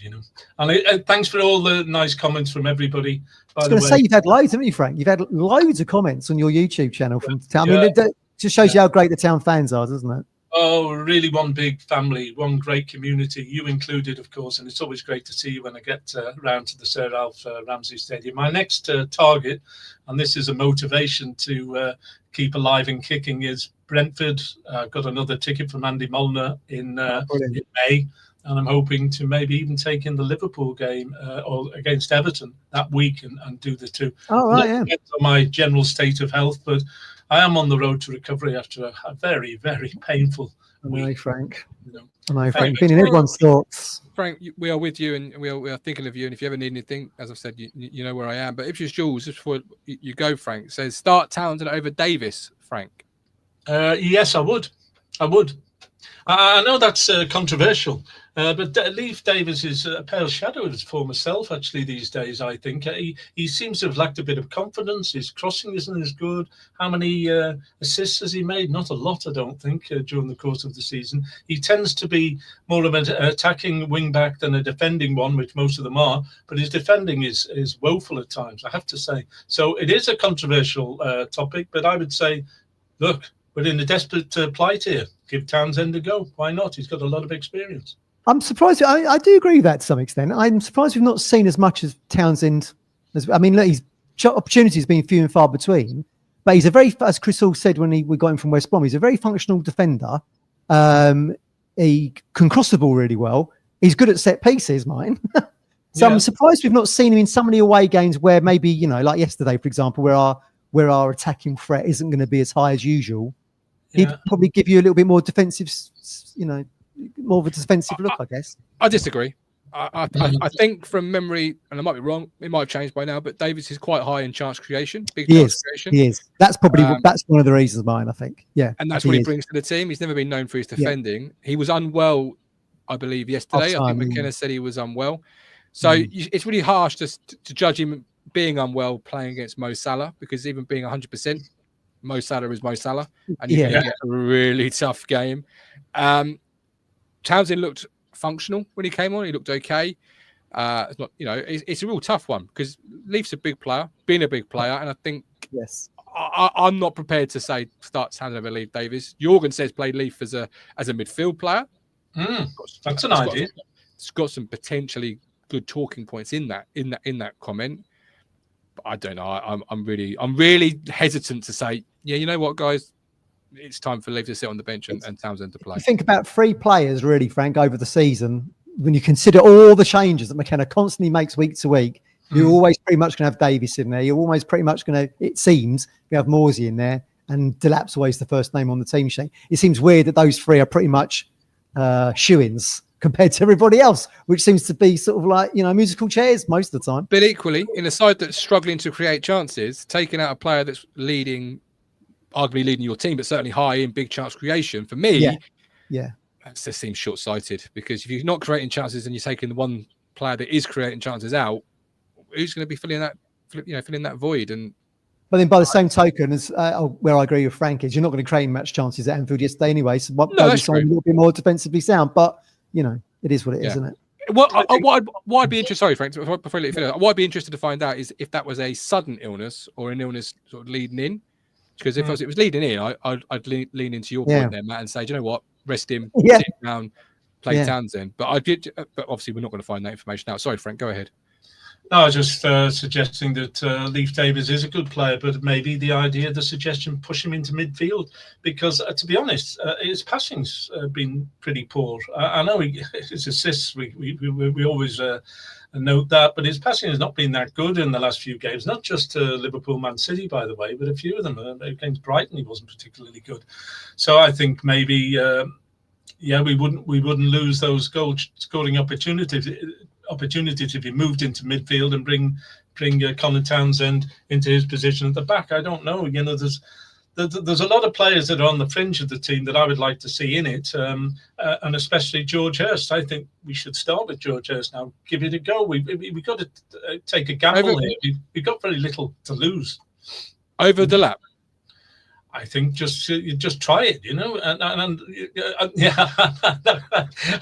Speaker 3: And thanks for all the nice comments from everybody.
Speaker 2: I was going to say you've had loads, haven't you, Frank? You've had loads of comments on your YouTube channel from the town. I mean, it just shows you how great the town fans are, doesn't it?
Speaker 3: Oh, really, one big family, one great community, you included, of course. And it's always great to see you when I get round to the Sir Alf Ramsey Stadium. My next target, and this is a motivation to keep alive and kicking, is Brentford. Got another ticket from Andy Molnar in May, and I'm hoping to maybe even take in the Liverpool game or against Everton that week and do the two.
Speaker 2: Oh, right, yeah.
Speaker 3: Depends on my general state of health, but I am on the road to recovery after a very, very painful week.
Speaker 2: I know, Frank. I know, Frank. Been in everyone's thoughts.
Speaker 1: Frank, we are with you, and we are thinking of you. And if you ever need anything, as I've said, you know where I am. But Ipswich Jules, just before you go, Frank, says start Townsend over Davis, Frank.
Speaker 3: Yes, I would. I know that's controversial, but Leif Davis is a pale shadow of his former self, actually, these days, I think. He seems to have lacked a bit of confidence. His crossing isn't as good. How many assists has he made? Not a lot, I don't think, during the course of the season. He tends to be more of an attacking wing-back than a defending one, which most of them are, but his defending is woeful at times, I have to say. So it is a controversial topic, but I would say, look, we're in a desperate plight here. Give Townsend a go. Why not? He's got a lot of experience. I'm surprised.
Speaker 2: I do agree with that to some extent. I'm surprised we've not seen as much as Townsend. Look, his opportunities have been few and far between. But he's a very, as Chris Hall said when we got him from West Brom, he's a very functional defender. He can cross the ball really well. He's good at set pieces, mine. So I'm surprised we've not seen him in some of the away games where maybe, like yesterday, for example, where our attacking threat isn't going to be as high as usual. He'd probably give you a little bit more defensive, more of a defensive look, I guess.
Speaker 1: I disagree. I think from memory, and I might be wrong, it might have changed by now, but Davis is quite high in chance creation.
Speaker 2: He is. That's probably that's one of the reasons mine, I think. Yeah.
Speaker 1: And that's what he brings to the team. He's never been known for his defending. Yeah. He was unwell, I believe, yesterday. I think McKenna said he was unwell. So it's really harsh to judge him being unwell playing against Mo Salah, because even being 100%, Mo Salah is Mo Salah, and you're going to get a really tough game. Townsend looked functional when he came on. He looked okay. It's not, it's a real tough one because Leaf's a big player, being a big player, and I think I'm not prepared to say start Townsend over Leif Davis. Jorgen says play Leif as a midfield player.
Speaker 3: That's an idea.
Speaker 1: It's got some potentially good talking points in that comment. I don't know. I'm really hesitant to say, you know what, guys, it's time for Leif to sit on the bench and Townsend to play.
Speaker 2: You think about 3 players, really, Frank, over the season. When you consider all the changes that McKenna constantly makes week to week, you're always pretty much going to have Davis in there. You're always pretty much going to, it seems, you have Morsey in there, and Delap's always the first name on the team sheet. It seems weird that those 3 are pretty much shoo-ins compared to everybody else, which seems to be sort of like, musical chairs most of the time.
Speaker 1: But equally, in a side that's struggling to create chances, taking out a player that's arguably leading your team, but certainly high in big chance creation, for me, that just seems short-sighted, because if you're not creating chances and you're taking the one player that is creating chances out, who's going to be filling that void?
Speaker 2: But then by the same token, as where I agree with Frank is, you're not going to create much chances at Anfield yesterday anyway, so that's a little bit more defensively sound, but it is what it is, isn't it?
Speaker 1: What I'd be interested. Sorry, Frank. Before I let you finish, what I'd be interested to find out is if that was a sudden illness or an illness sort of leading in. Because if it was leading in, I'd lean into your point there, Matt, and say, do you know what? Rest him, sit down, play Townsend. But obviously we're not going to find that information out. Sorry, Frank. Go ahead.
Speaker 3: No, I was just suggesting that Leif Davis is a good player, but maybe the suggestion, push him into midfield, because to be honest, his passing's been pretty poor. I know his assists, we always note that, but his passing has not been that good in the last few games, not just Liverpool, Man City, by the way, but a few of them. Against Brighton, he wasn't particularly good. So I think maybe, we wouldn't lose those goal scoring opportunities opportunity to be moved into midfield and bring Colin Townsend into his position at the back. I don't know. There's a lot of players that are on the fringe of the team that I would like to see in it, and especially George Hurst. I think we should start with George Hurst now. Give it a go. We've got to take a gamble here. We've got very little to lose.
Speaker 1: Over the lap.
Speaker 3: I think just try it, and yeah,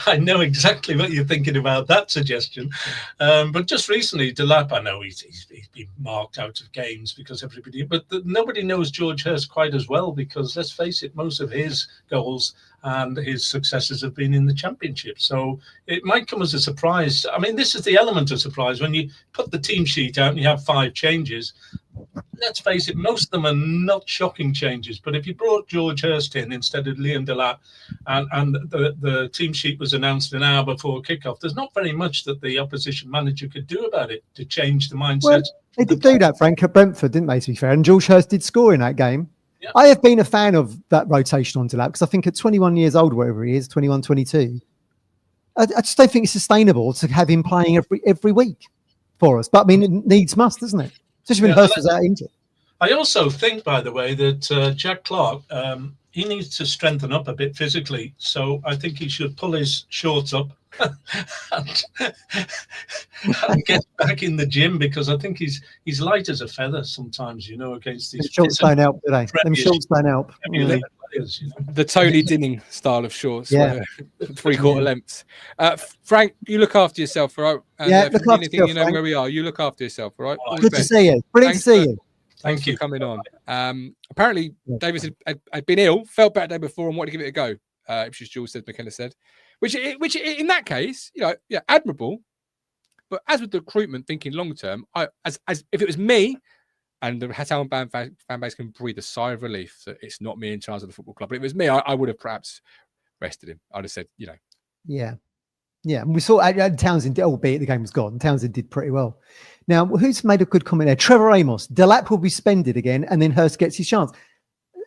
Speaker 3: I know exactly what you're thinking about that suggestion. But just recently, Delap, I know he's been marked out of games because everybody, but nobody knows George Hurst quite as well, because let's face it, most of his goals and his successes have been in the Championship. So it might come as a surprise. I mean, this is the element of surprise when you put the team sheet out and you have 5 changes. Let's face it, most of them are not shocking changes. But if you brought George Hurst in instead of Liam Delap, and the team sheet was announced an hour before kickoff, there's not very much that the opposition manager could do about it to change the mindset.
Speaker 2: Well, they did do that, Frank, at Brentford, didn't they, to be fair? And George Hurst did score in that game.
Speaker 3: Yeah.
Speaker 2: I have been a fan of that rotation on Delap because I think at 21 years old, whatever he is, 21, 22, I just don't think it's sustainable to have him playing every week for us. But I mean, it needs must, doesn't it? Especially when Hurst was out injured.
Speaker 3: I also think, by the way, that Jack Clark, he needs to strengthen up a bit physically. So I think he should pull his shorts up and get back in the gym, because I think he's light as a feather sometimes, against these
Speaker 2: shorts don't help, do they? Them shorts don't help.
Speaker 3: Players,
Speaker 1: The Tony Dinning style of shorts, 3/4 lengths. Frank, you look after yourself, all right? And
Speaker 2: look after yourself,
Speaker 1: Frank. Where we are. You look after yourself, all right?
Speaker 2: Good to see you. Brilliant to see you.
Speaker 3: Thank you
Speaker 1: for coming on. Apparently, Davis had been ill, felt better the day before, and wanted to give it a go. Ipswich Jules said, McKenna said, which in that case, admirable. But as with the recruitment, thinking long term, as if it was me, and the Town fan base can breathe a sigh of relief that it's not me in charge of the football club. But if it was me, I would have perhaps rested him. I'd have said,
Speaker 2: Yeah. And we saw Townsend, albeit the game was gone, Townsend did pretty well. Now, who's made a good comment there? Trevor Amos. Delap will be suspended again, and then Hurst gets his chance.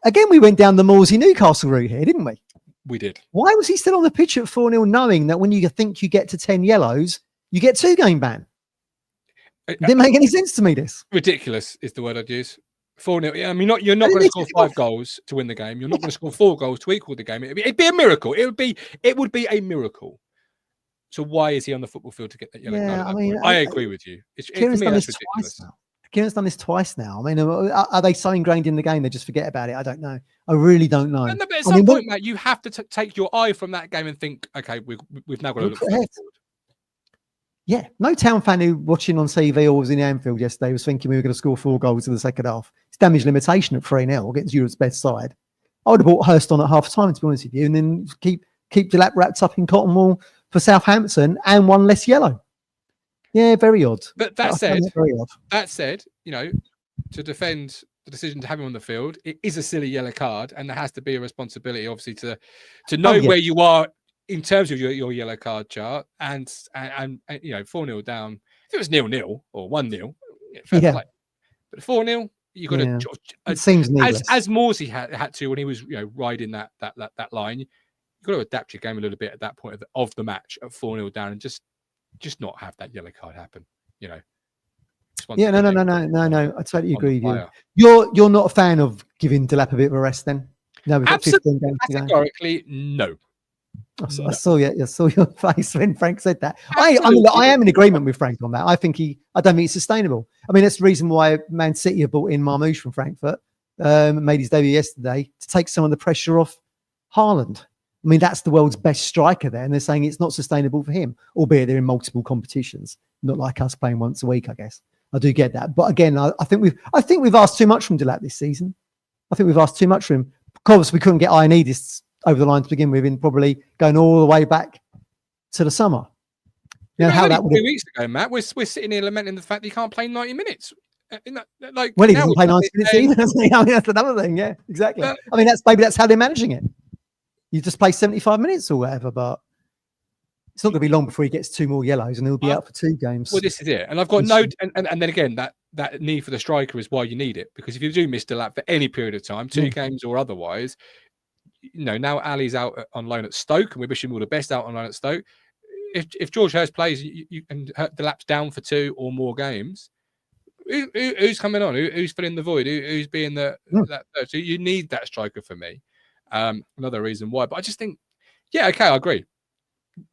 Speaker 2: Again, we went down the Morsey Newcastle route here, didn't we?
Speaker 1: We did. Why
Speaker 2: was he still on the pitch at 4-0, knowing that when you think you get to 10 yellows, you get 2-game ban? It didn't make any sense to me, this.
Speaker 1: Ridiculous is the word I'd use. 4-0. I mean, you're not going to score 5 goals to win the game. You're not going to score 4 goals to equal the game. It'd be a miracle. It would be a miracle. So why is he on the football field to get that yellow card? I agree with you.
Speaker 2: Kieran's done this ridiculous. Kieran's done this twice now. I mean, are they so ingrained in the game they just forget about it? I don't know. I really don't know.
Speaker 1: No, but at some point, Matt, you have to take your eye from that game and think, okay, we've now got to look forward.
Speaker 2: Yeah, no Town fan who watching on TV or was in Anfield yesterday was thinking we were going to score 4 goals in the second half. It's damage limitation at 3-0 against Europe's best side. I would have brought Hurst on at half time, to be honest with you, and then keep Delap wrapped up in cotton wool for Southampton and 1 less yellow. Yeah, very odd.
Speaker 1: But that said, to defend the decision to have him on the field, it is a silly yellow card, and there has to be a responsibility, obviously, to know where you are in terms of your yellow card chart, and 4-0 down. If it was 0-0 or 1-0, fair play. But 4-0, you got to.
Speaker 2: It seems needless.
Speaker 1: As Morsey had to when he was riding that line. You've got to adapt your game a little bit at that point of the match at 4-0 down, and just not have that yellow card happen. No.
Speaker 2: I totally agree with you. You're not a fan of giving Delap a bit of a rest, then? No, we've got 15 games to go.
Speaker 1: Categorically, no.
Speaker 2: I saw your face when Frank said that. I am in agreement with Frank on that. I don't think it's sustainable. I mean, that's the reason why Man City have brought in Marmoush from Frankfurt, made his debut yesterday to take some of the pressure off Haaland. I mean, that's the world's best striker there, and they're saying it's not sustainable for him, albeit they're in multiple competitions, not like us playing once a week, I guess. I do get that, but again, I think we've asked too much from Delap this season. I think we've asked too much from him. Of course, we couldn't get Ioannidis over the line to begin with, in probably going all the way back to the summer.
Speaker 1: How that would 2 weeks ago, Matt, we're sitting here lamenting the fact that he can't play 90 minutes.
Speaker 2: He doesn't play 90 minutes either. I mean, that's another thing. Yeah, exactly. I mean, that's how they're managing it. You just play 75 minutes or whatever, but it's not going to be long before he gets 2 more yellows and he'll be out for 2 games.
Speaker 1: Well, this is it. And I've got and then again, that need for the striker is why you need it, because if you do miss Delap for any period of time, 2 games or otherwise, now Ali's out on loan at Stoke, and we wish him all the best out on loan at Stoke. if George Hurst plays and Delap's down for 2 or more games, who's coming on? Who's filling the void? Who's being that third? So you need that striker for me. Another reason why. But I just think, yeah, okay, I agree.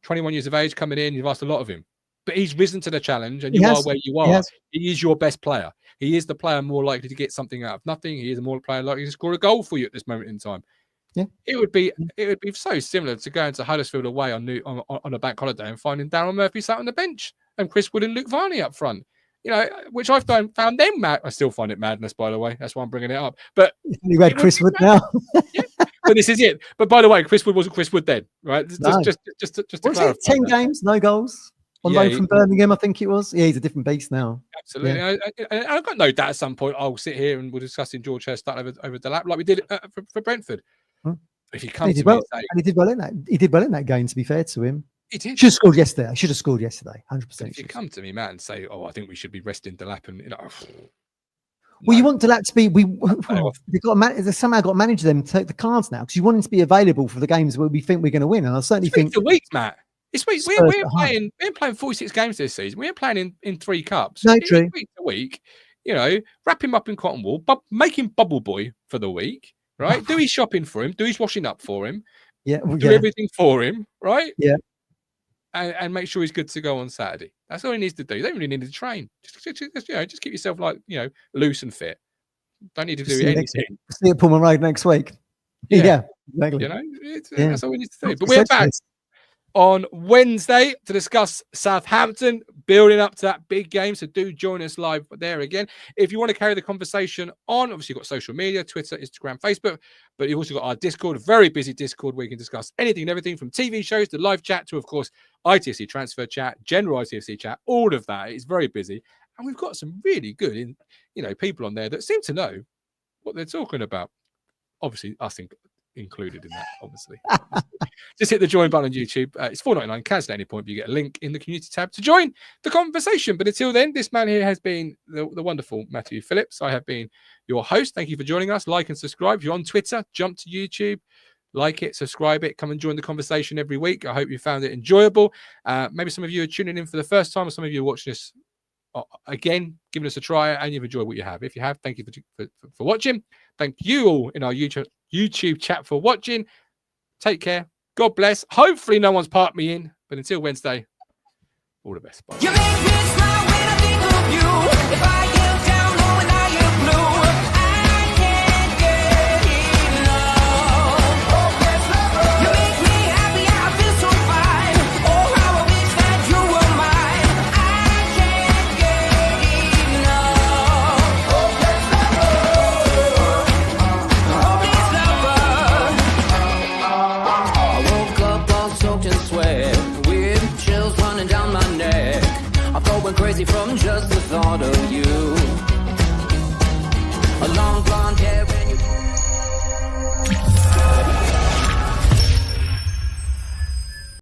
Speaker 1: 21 years of age coming in, you've asked a lot of him. But he's risen to the challenge, and you are where you are. He is your best player. He is the player more likely to get something out of nothing. He is a more player likely to score a goal for you at this moment in time.
Speaker 2: Yeah,
Speaker 1: it would be so similar to going to Huddersfield away on a bank holiday and finding Darryl Murphy sat on the bench and Chris Wood and Luke Varney up front. You know, which I've found them mad. I still find it madness, by the way. That's why I'm bringing it up. But
Speaker 2: you read Chris Wood now.
Speaker 1: Yeah, but this is it. But by the way, Chris Wood wasn't Chris Wood then, right? Just to clarify.
Speaker 2: 10 games, no goals. On loan from Birmingham, I think it was. Yeah, he's a different beast now.
Speaker 1: Absolutely. Yeah. I've got no doubt at some point I'll sit here and we'll discuss in George Hurst starting over Delap like we did for Brentford. If you come to me and say,
Speaker 2: he did well in that. He did well in that game, to be fair to him.
Speaker 1: He did.
Speaker 2: Should have scored yesterday. 100%.
Speaker 1: If you come to me, Matt, and say, "Oh, I think we should be resting Delap," and
Speaker 2: well, you want Delap to be. They've somehow got to manage them to take the cards now because you want him to be available for the games where we think we're going to win. And I certainly think
Speaker 1: the week, Matt. It's week. We're playing 46 games this season. We're playing in 3 cups.
Speaker 2: No, true.
Speaker 1: Week to week, you know, wrap him up in cotton wool, but make him bubble boy for the week, right? Do his shopping for him. Do his washing up for him.
Speaker 2: Yeah.
Speaker 1: Do everything for him, right?
Speaker 2: Yeah.
Speaker 1: And make sure he's good to go on Saturday. That's all he needs to do. You don't really need to train. Just keep yourself loose and fit. Don't need to do anything.
Speaker 2: See you at Pullman Road next week. Yeah, exactly.
Speaker 1: You know, that's all we need to do. But we're back on Wednesday to discuss Southampton, building up to that big game. So do join us live there again. If you want to carry the conversation on, obviously you've got social media, Twitter, Instagram, Facebook, but you've also got our Discord, a very busy Discord where you can discuss anything and everything from TV shows to live chat to, of course, ITFC transfer chat, general ITFC chat, all of that. It's very busy. And we've got some really good, people on there that seem to know what they're talking about. Obviously, us included in that, obviously. Just hit the join button on YouTube. It's $4.99. Cancel at any point, but you get a link in the community tab to join the conversation. But until then, this man here has been the wonderful Matthew Phillips. I have been your host. Thank you for joining us. Like and subscribe. If you're on Twitter, jump to YouTube, like it, subscribe it, come and join the conversation every week. I hope you found it enjoyable. Maybe some of you are tuning in for the first time, or some of you are watching us again, giving us a try, and you've enjoyed what you have. If you have, thank you for watching. Thank you all in our YouTube chat for watching. Take care. God bless. Hopefully no one's parked me in, but until Wednesday, all the best. Bye. You make me smile when I think of you. If I get down low and I get blue, I can't get enough. You make me happy, I feel so fine. Oh, how I wish that you were mine. I can't get enough. I woke up all soaked in sweat, with chills running down my neck. I'm going crazy from just the thought of you. A long blonde hair.